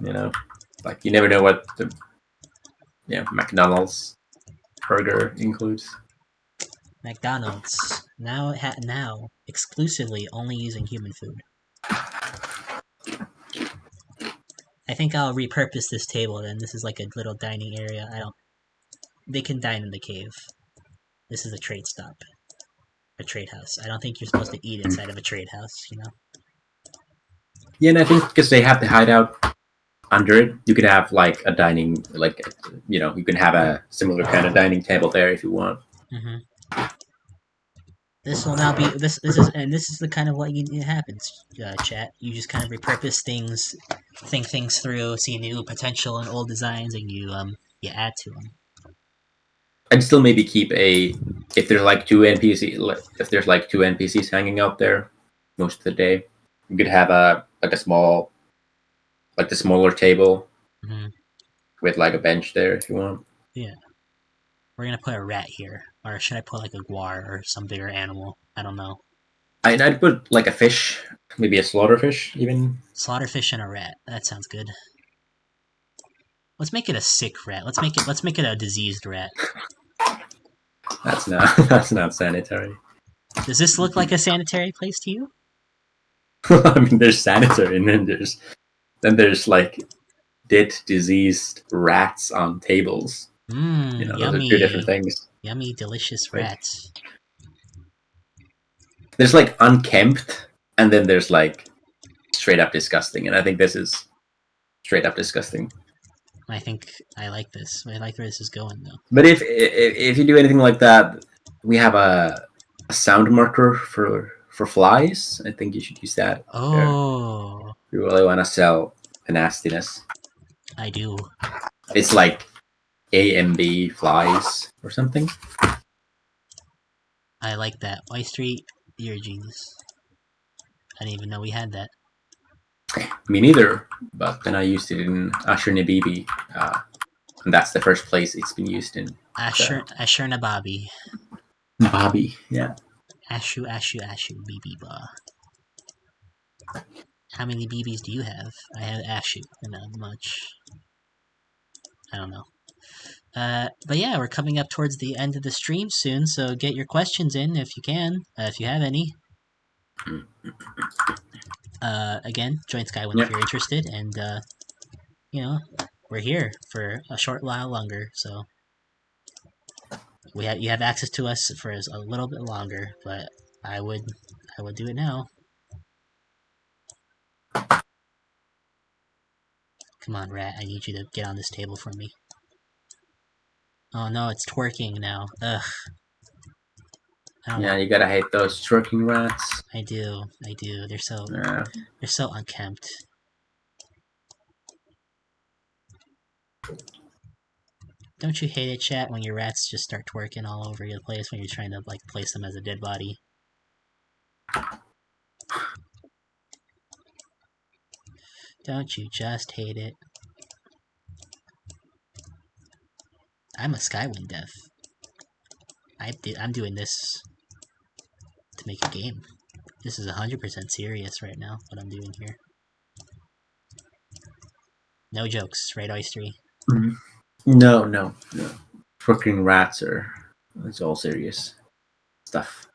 know. Like you never know what the McDonald's burger includes. McDonald's now exclusively only using human food. I think I'll repurpose this table then. This is like a little dining area. They can dine in the cave. This is a trade stop. A trade house. I don't think you're supposed to eat inside of a trade house, Yeah, and I think because they have the hideout under it, you could have like a dining, you can have a similar kind of dining table there if you want. This will now be this is the kind of what happens, chat. You just kind of repurpose things, think things through, see new potential in old designs, and you add to them. I'd still maybe keep if there's like two NPCs hanging out there most of the day, you could have the smaller table with like a bench there if you want. Yeah. We're gonna put a rat here. Or should I put like a guar or some bigger animal? I don't know. I'd put like a fish, maybe a slaughterfish even. Slaughterfish and a rat. That sounds good. Let's make it a sick rat. Let's make it a diseased rat. That's not sanitary. Does this look like a sanitary place to you? I mean, there's sanitary, and then there's like dead, diseased rats on tables. Yummy. Those are two different things. Yummy, delicious rats. There's like unkempt, and then there's like straight up disgusting, and I think this is straight up disgusting. I think I like this. I like where this is going, though. But if you do anything like that, we have a sound marker for flies. I think you should use that. Oh. If you really want to sell the nastiness. I do. It's like AMB flies or something. I like that. Oisteri, you're a genius. I didn't even know we had that. Me neither, but then I used it in Ashur Nabibi, and that's the first place it's been used in. Ashur Nababi. Nababi, yeah. Ashu, BB Ba. How many BBs do you have? I have Ashu, and not much. I don't know. But yeah, we're coming up towards the end of the stream soon, so get your questions in if you can, if you have any. Again, join Skywind if you're interested, and you know, we're here for a short while longer, so you have access to us for a little bit longer, but I would do it now. Come on, rat, I need you to get on this table for me. Oh no, it's twerking now. Ugh. Yeah, you gotta hate those twerking rats. I do. They're so unkempt. Don't you hate it, chat, when your rats just start twerking all over your place when you're trying to like place them as a dead body? Don't you just hate it? I'm a Skywind dev. I'm doing this to make a game. This is 100% serious right now, what I'm doing here. No jokes, right, Oisteri? No. Twerking rats it's all serious stuff.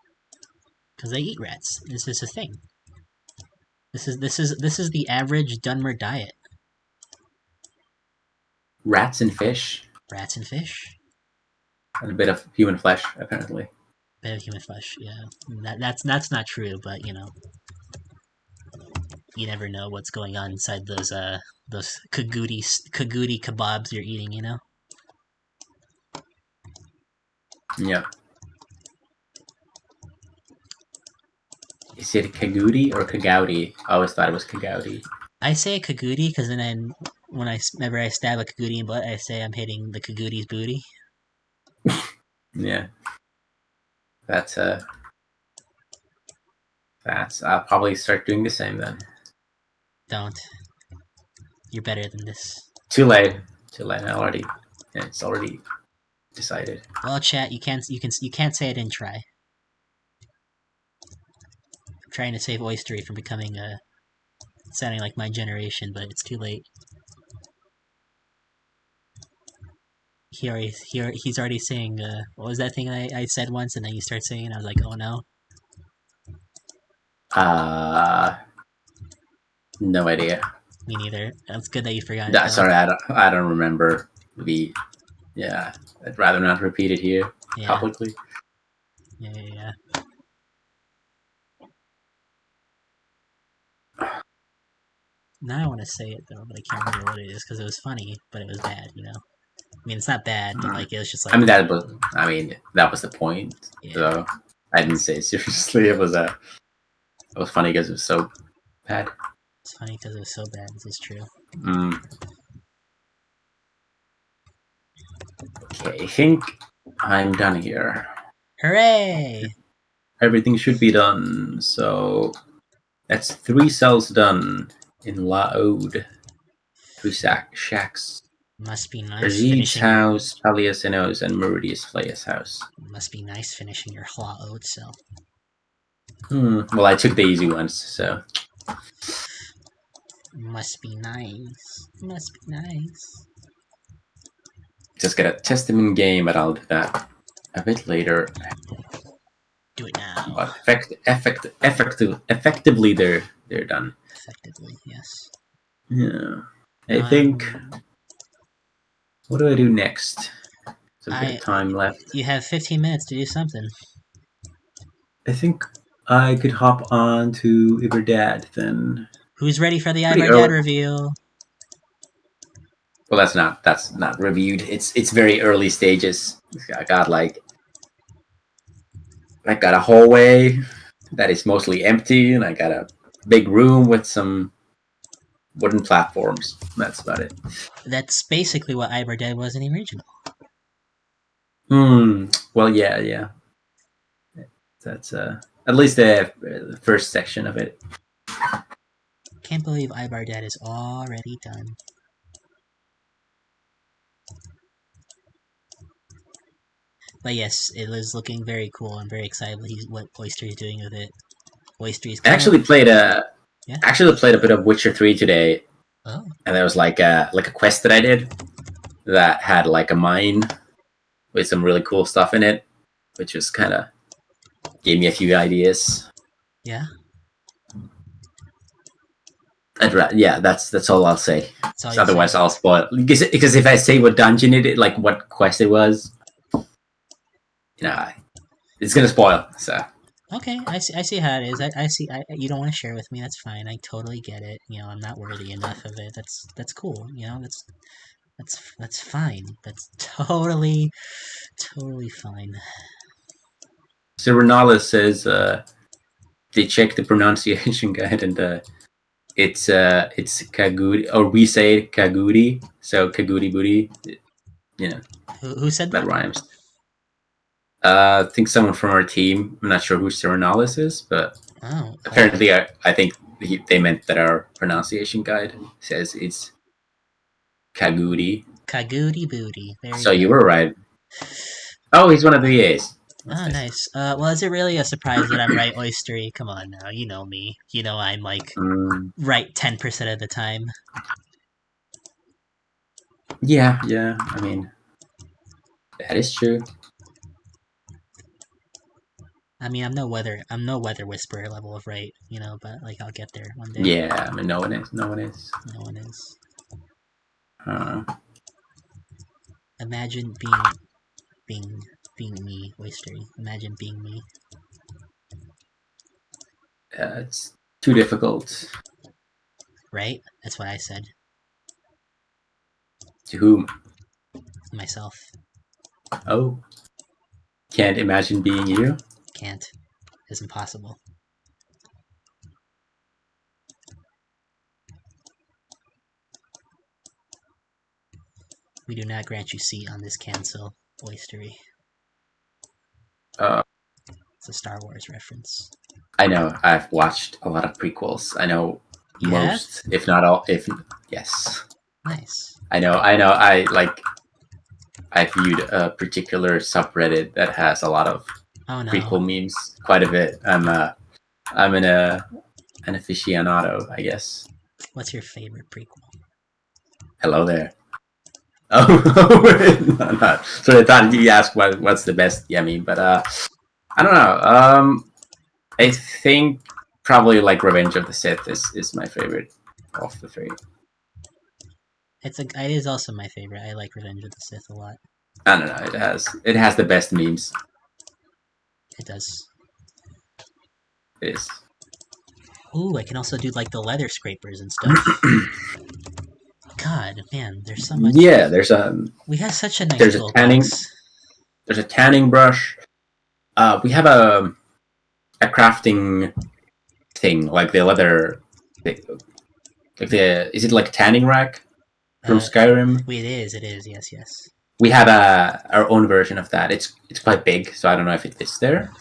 Because they eat rats. This is a thing. This is the average Dunmer diet. Rats and fish. Rats and fish. And a bit of human flesh, apparently. A bit of human flesh, yeah. That's not true, but you know, you never know what's going on inside those kagudi kebabs you're eating, you know. Yeah. Is it kagudi or kagouti? I always thought it was kagouti. I say kagudi because then whenever I stab a kagudi in butt, I say I'm hitting the kagudi's booty. Yeah. That's I'll probably start doing the same then. Don't. You're better than this. Too late. It's already decided. Well, chat, you can't say I didn't try. I'm trying to save Oisteri from becoming sounding like my generation, but it's too late. He's already saying, what was that thing I said once, and then you start saying, I was like, oh no. No idea. Me neither. That's good that you forgot. Yeah, sorry, I don't remember yeah. I'd rather not repeat it here publicly. Yeah. Now I want to say it though, but I can't remember what it is because it was funny, but it was bad, you know. I mean, it's not bad, but like it was just like. that was the point. Yeah. So I didn't say it seriously. It was funny because it was so bad. It's funny because it was so bad. This is true. Okay, I think I'm done here. Hooray! Everything should be done. So that's 3 cells done in Hla Oad. 3 shacks. Must be nice. Razid's house, Paliasino's, and Meridius Flay's house. Must be nice finishing your Hla Oad cell. Well, I took the easy ones, so. Must be nice. Must be nice. Just gotta test them in game, but I'll do that a bit later. Do it now. But effectively, they're done. Effectively, yes. Yeah. I think. What do I do next? There's a bit of time left. You have 15 minutes to do something. I think I could hop on to Iberdad then. Who's ready for the Iberdad review? Well, that's not reviewed. It's very early stages. I got a hallway that is mostly empty, and I got a big room with some wooden platforms. That's about it. That's basically what Iberdad was in the original. Well, yeah. That's at least the first section of it. Can't believe Iberdad is already done. But yes, it is looking very cool. I'm very excited what Oisteri is doing with it. Oisteri actually played a bit of Witcher 3 today. Oh. And there was like a quest that I did. that had like a mine with some really cool stuff in it, which was kind of gave me a few ideas. Yeah. Yeah, that's all I'll say. That's all So otherwise, say. I'll spoil because if I say what dungeon it, like what quest it was, it's gonna spoil. So Okay, I see how it is. I see. You don't want to share with me. That's fine. I totally get it. I'm not worthy enough of it. That's cool. That's fine. That's totally fine. so Renala says they checked the pronunciation guide and it's Kagudi, or we say Kagudi, so Kagudi booty. Who said that? That rhymes. I think someone from our team. I'm not sure who Serenalis is, but apparently I think they meant that our pronunciation guide says it's Kagudi. Kagudi booty. So you were right. Oh, he's one of the VAs. That's nice. Well, is it really a surprise that I'm right, Oisteri? Come on now, you know me. You know I'm like right 10% of the time. Yeah. I mean, that is true. I mean, I'm no weather whisperer level of right, but like I'll get there one day. Yeah, I mean, no one is. Imagine being me, Oisteri. Imagine being me. It's too difficult. Right? That's what I said. To whom? Myself. Oh. Can't imagine being you? Can't. It's impossible. We do not grant you seat on this cancel, Oisteri. It's a Star Wars reference. I know. I've watched a lot of prequels. I know most, if not all. Yes. Nice. I know. I viewed a particular subreddit that has a lot of prequel memes. Quite a bit. I'm an aficionado, I guess. What's your favorite prequel? Hello there. Oh, no. So I thought you asked what's the best Yemi, but I don't know. I think probably like Revenge of the Sith is my favorite of the three. It is also my favorite. I like Revenge of the Sith a lot. I don't know. It has the best memes. It does. It is. Ooh, I can also do like the leather scrapers and stuff. God, man, there's so much. Yeah, we have such a nice. There's a tanning. Box. There's a tanning brush. We have a crafting thing, like the leather. Is it like a tanning rack from Skyrim? It is. Yes. We have our own version of that. It's quite big, so I don't know if it fits there.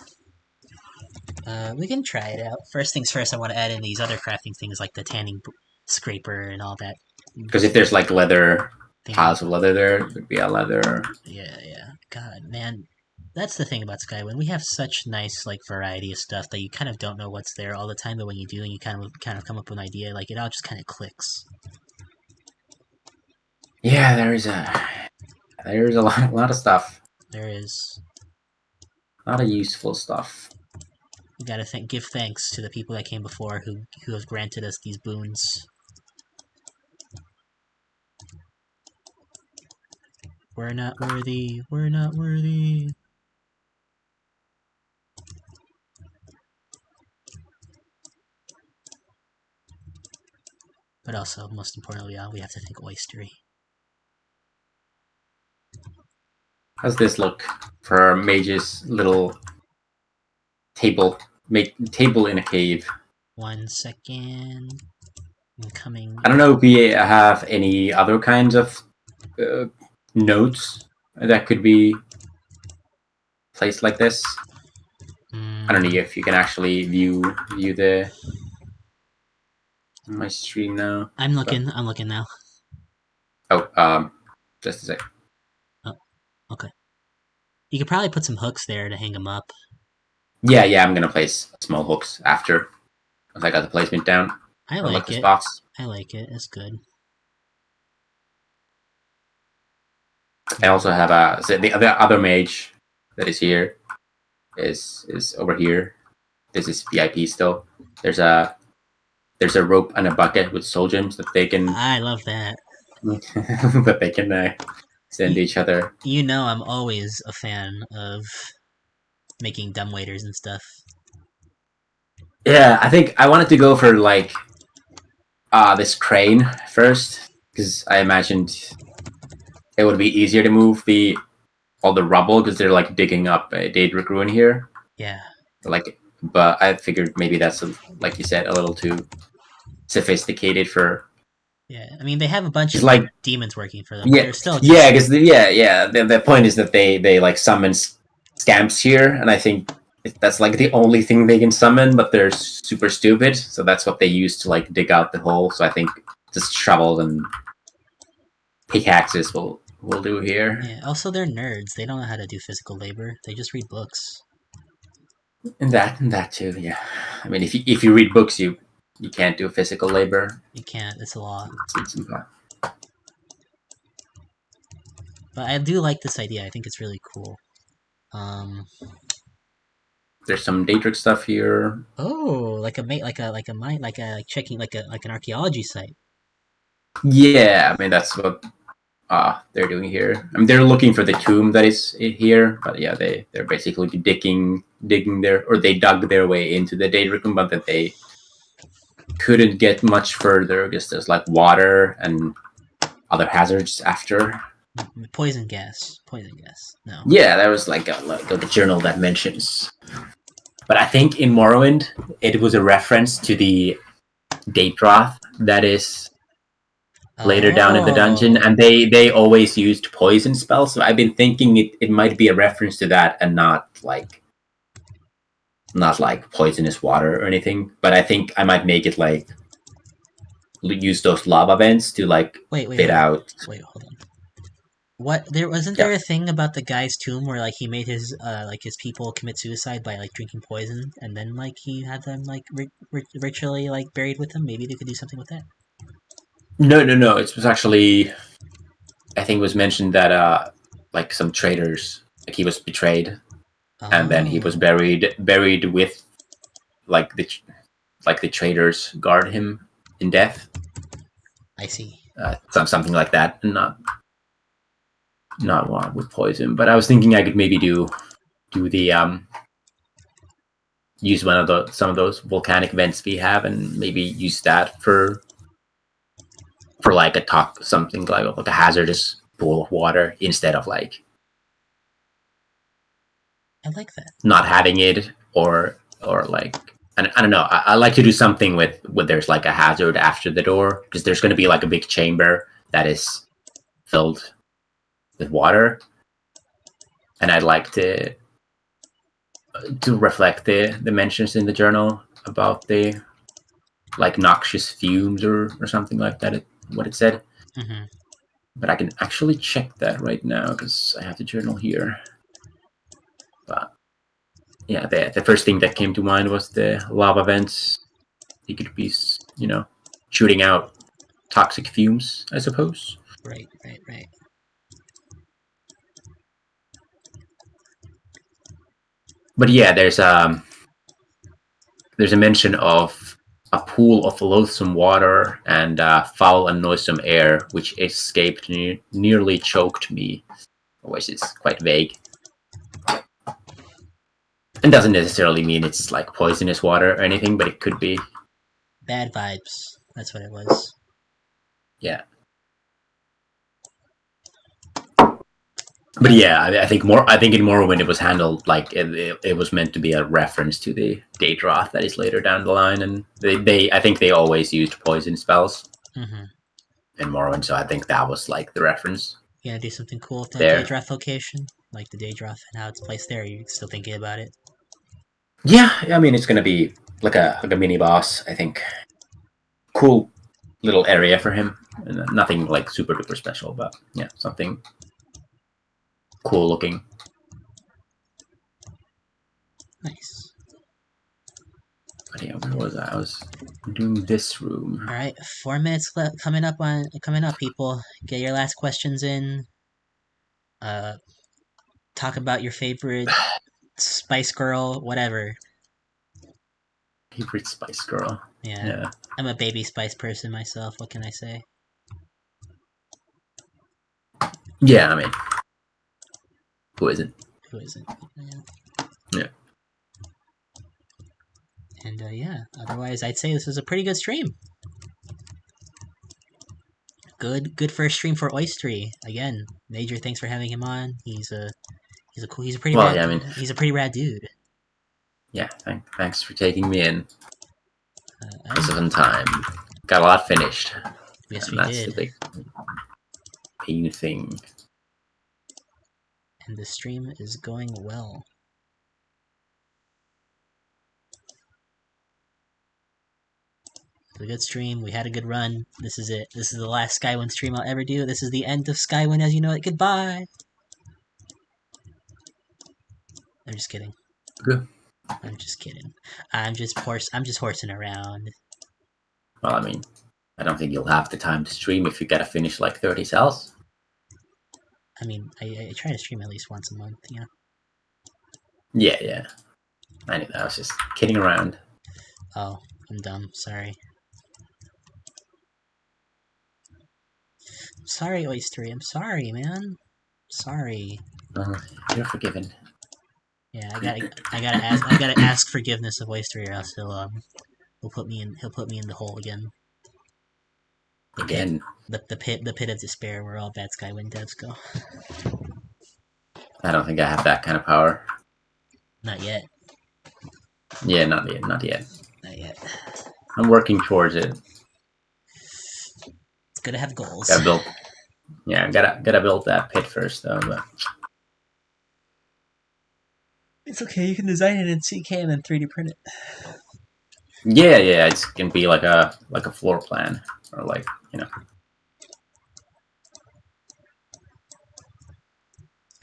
We can try it out. First things first, I want to add in these other crafting things like the tanning scraper and all that. Because if there's like leather, piles of leather there, it would be a leather. Yeah. God, man. That's the thing about Skywind. We have such nice like variety of stuff that you kind of don't know what's there all the time, but when you do and you kind of come up with an idea, like it all just kind of clicks. Yeah, there's a lot of stuff. There is a lot of useful stuff. We gotta give thanks to the people that came before who have granted us these boons. We're not worthy. We're not worthy. But also, most importantly, we have to thank Oisteri. How's this look for our mage's little table? Table in a cave. 1 second. I'm coming. I don't know if we have any other kinds of notes that could be placed like this. I don't know if you can actually view my stream now. I'm looking now. Oh, just a sec. Oh, okay. You could probably put some hooks there to hang them up. Yeah, I'm gonna place small hooks after once I got the placement down. I like it. Box. I like it. It's good. I also have a so the other mage that is here is over here. This is VIP still. There's a rope and a bucket with soul gems that they can I love that. that they can send each other. You know, I'm always a fan of making dumb waiters and stuff. Yeah, I think I wanted to go for like this crane first because I imagined it would be easier to move all the rubble because they're like digging up a Daedric ruin here. Yeah. Like, but I figured maybe that's like you said a little too sophisticated for. Yeah, I mean they have a bunch of like demons working for them. Yeah, They're still just... yeah, because the point is that they like summon scamps here, and I think that's like the only thing they can summon, but they're super stupid, so that's what they use to like dig out the hole. So I think just shovels and pickaxes will do here. Yeah. Also, they're nerds. They don't know how to do physical labor. They just read books. And that too, yeah. I mean, if you read books, you can't do physical labor. You can't. It's a law. It's But I do like this idea. I think it's really cool. There's some Daedric stuff here. Oh, like checking like an archaeology site. Yeah, I mean that's what they're doing here. I mean they're looking for the tomb that is here, but yeah, they're basically digging they dug their way into the Daedric, but that they couldn't get much further because there's like water and other hazards after. Poison gas. No. Yeah, there was like a journal that mentions. But I think in Morrowind, it was a reference to the Daedroth that is later down in the dungeon, and they always used poison spells. So I've been thinking it might be a reference to that and not like poisonous water or anything. But I think I might make it like use those lava vents to like spit out. Wait, hold on. What there a thing about the guy's tomb where like he made his his people commit suicide by like drinking poison, and then like he had them like ritually like buried with him? Maybe they could do something with that. No. It was actually, I think it was mentioned that like some traitors, like he was betrayed, and then he was buried with like the traitors guard him in death. I see. Something like that, and not one with poison. But I was thinking I could maybe do the use some of those volcanic vents we have, and maybe use that for like something like a hazardous pool of water instead of like. I like that. Not having it or like I don't know. I like to do something with there's like a hazard after the door, because there's going to be like a big chamber that is filled with water, and I'd like to reflect the mentions in the journal about the like noxious fumes or something like that. What it said. Mm-hmm. But I can actually check that right now because I have the journal here. But yeah, the first thing that came to mind was the lava vents. He could be, shooting out toxic fumes, I suppose. Right. But yeah, there's a mention of a pool of loathsome water and foul and noisome air, which escaped nearly choked me, which is quite vague. And doesn't necessarily mean it's like poisonous water or anything, but it could be. Bad vibes. That's what it was. Yeah. But yeah, I think in Morrowind it was handled like it was meant to be a reference to the Daedroth that is later down the line, and I think they always used poison spells in Morrowind, so I think that was like the reference. You gonna do something cool with the Daedroth location, like the Daedroth and how it's placed there? Are you still thinking about it? Yeah, I mean it's gonna be like a mini boss, I think. Cool little area for him, and nothing like super duper special, but yeah, something cool looking. Nice. But yeah, where was I? I was doing this room. All right, 4 minutes coming up, people. Get your last questions in. Talk about your favorite Spice Girl, whatever. Favorite Spice Girl. Yeah. Yeah. I'm a baby Spice person myself. What can I say? Yeah, I mean, who isn't? Who isn't? Yeah. And yeah, otherwise, I'd say this was a pretty good stream. Good first stream for Oisteri. Again, major thanks for having him on. He's a pretty Well, rad. yeah, I mean, He's a pretty rad dude. yeah. Thanks for taking me in. It was a I'm- fun time. Got a lot finished. yes, And we that's did. the main thing. And the stream is going well. It was a good stream. We had a good run. This is it. This is the last Skywind stream I'll ever do. This is the end of Skywind as you know it. Goodbye. I'm just kidding. Good. I'm just kidding. I'm just horsing around. Well, I mean, I don't think you'll have the time to stream if you gotta finish like 30 cells. I mean, I try to stream at least once a month, you know. Yeah. I knew that. I was just kidding around. Oh, I'm dumb. Sorry. Sorry, Oisteri. I'm sorry, man. Sorry. You're forgiven. Yeah, I gotta ask forgiveness of Oisteri, or else he'll put me in the hole again. Again. The pit of despair where all bad Skywind devs go. I don't think I have that kind of power. Not yet. Yeah, not yet. Not yet. I'm working towards it. It's good to have goals. Gotta build that pit first though. But it's okay. You can design it in CK and then 3D print it. yeah, it's gonna be like a floor plan or like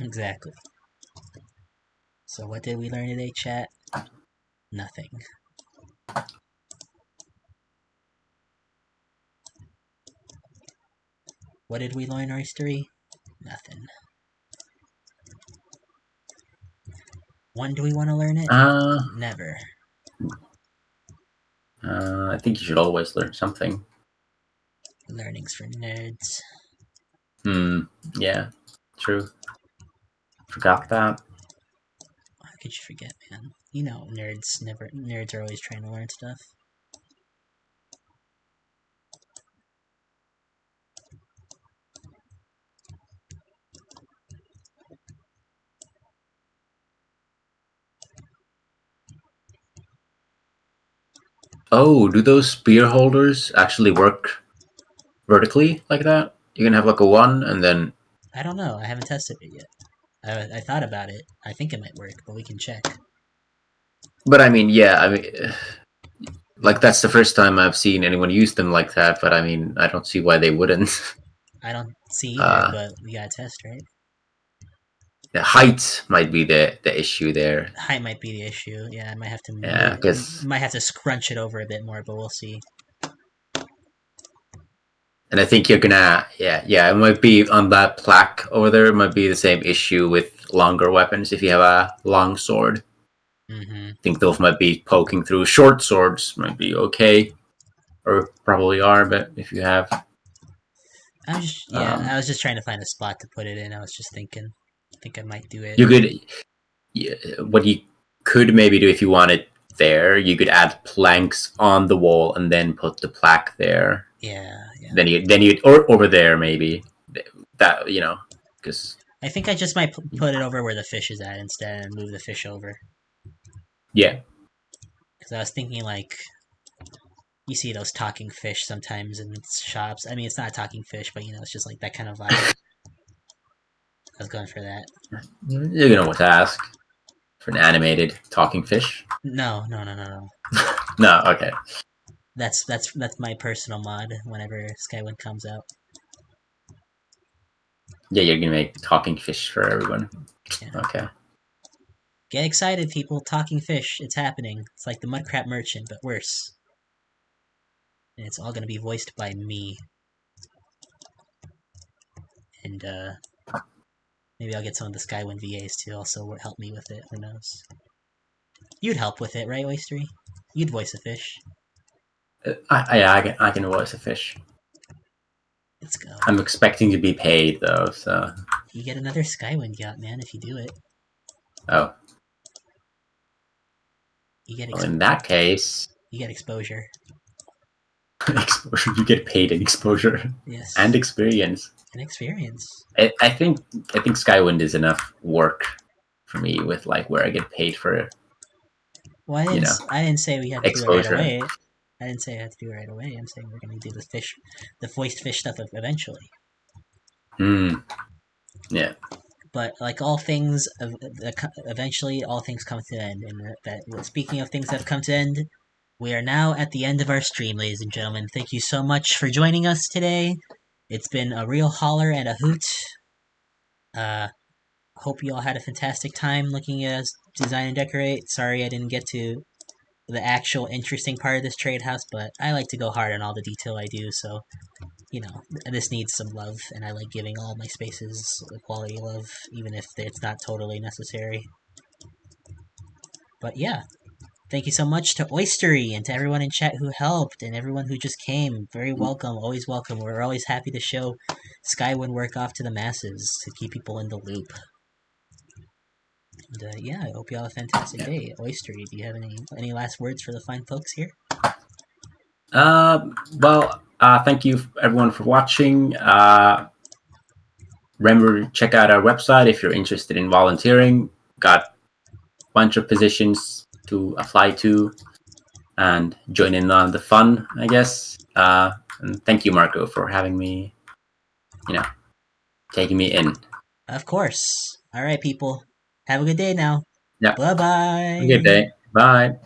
Exactly. So what did we learn today, chat? Nothing. What did we learn, Oisteri? Nothing. When do we want to learn it? Never. I think you should always learn something. Learning's for nerds. Yeah. True. Forgot that. How could you forget, man? You know, nerds are always trying to learn stuff. Oh, do those spear holders actually work vertically like that? You can have like a 1 and then... I don't know. I haven't tested it yet. I thought about it. I think it might work, but we can check. But I mean, yeah, like that's the first time I've seen anyone use them like that, but I mean, I don't see why they wouldn't. I don't see either, but we gotta test, right? The height might be the issue there. Height might be the issue. Yeah, I might have to might have to scrunch it over a bit more, but we'll see. And I think you're gonna, it might be on that plaque over there. It might be the same issue with longer weapons. If you have a long sword, I think those might be poking through. Short swords might be okay, or probably are. But if you have, I was just trying to find a spot to put it in. I was just thinking, I think I might do it. You could, what you could maybe do if you wanted there, you could add planks on the wall and then put the plaque there. Yeah. Then you or over there maybe that because I think I just might put it over where the fish is at instead and move the fish over. Yeah. Because I was thinking like you see those talking fish sometimes in shops. I mean, it's not a talking fish, but it's just like that kind of vibe. I was going for that. You're gonna want to ask for an animated talking fish. No. No, okay. That's my personal mod whenever Skywind comes out. Yeah, you're gonna make talking fish for everyone. Yeah. Okay. Get excited, people! Talking fish, it's happening. It's like the Mudcrab Merchant, but worse. And it's all gonna be voiced by me. And Maybe I'll get some of the Skywind VAs to also help me with it. Who knows? You'd help with it, right, Oisteri? You'd voice a fish. I can voice a fish. Let's go. I'm expecting to be paid though, so. You get another Skywind yacht, man, if you do it. Oh. You get Well, in that case, you get exposure. exposure. You get paid in exposure. Yes. And experience. And experience. I think Skywind is enough work for me with like where I get paid for. Well, I didn't say we had to exposure. do it right away. I didn't say I had to do it right away. I'm saying we're going to do the voiced fish stuff eventually. Yeah. But like all things, eventually all things come to an end. And speaking of things that have come to an end, we are now at the end of our stream, ladies and gentlemen. Thank you so much for joining us today. It's been a real holler and a hoot. Hope you all had a fantastic time looking at us design and decorate. Sorry I didn't get to the actual interesting part of this trade house, but I like to go hard on all the detail I do, so, you know, this needs some love, and I like giving all my spaces quality love, even if it's not totally necessary. But yeah, thank you so much to Oisteri and to everyone in chat who helped, and everyone who just came. Very welcome, always welcome. We're always happy to show Skywind work off to the masses, to keep people in the loop. And yeah, I hope you all have a fantastic day. Oisteri, do you have any last words for the fine folks here? Well, thank you everyone for watching. Remember to check out our website if you're interested in volunteering. Got a bunch of positions to apply to and join in on the fun, I guess. And thank you, Marco, for having me, taking me in. Of course. All right, people. Have a good day now. Yeah. Bye-bye. Have a good day. Bye.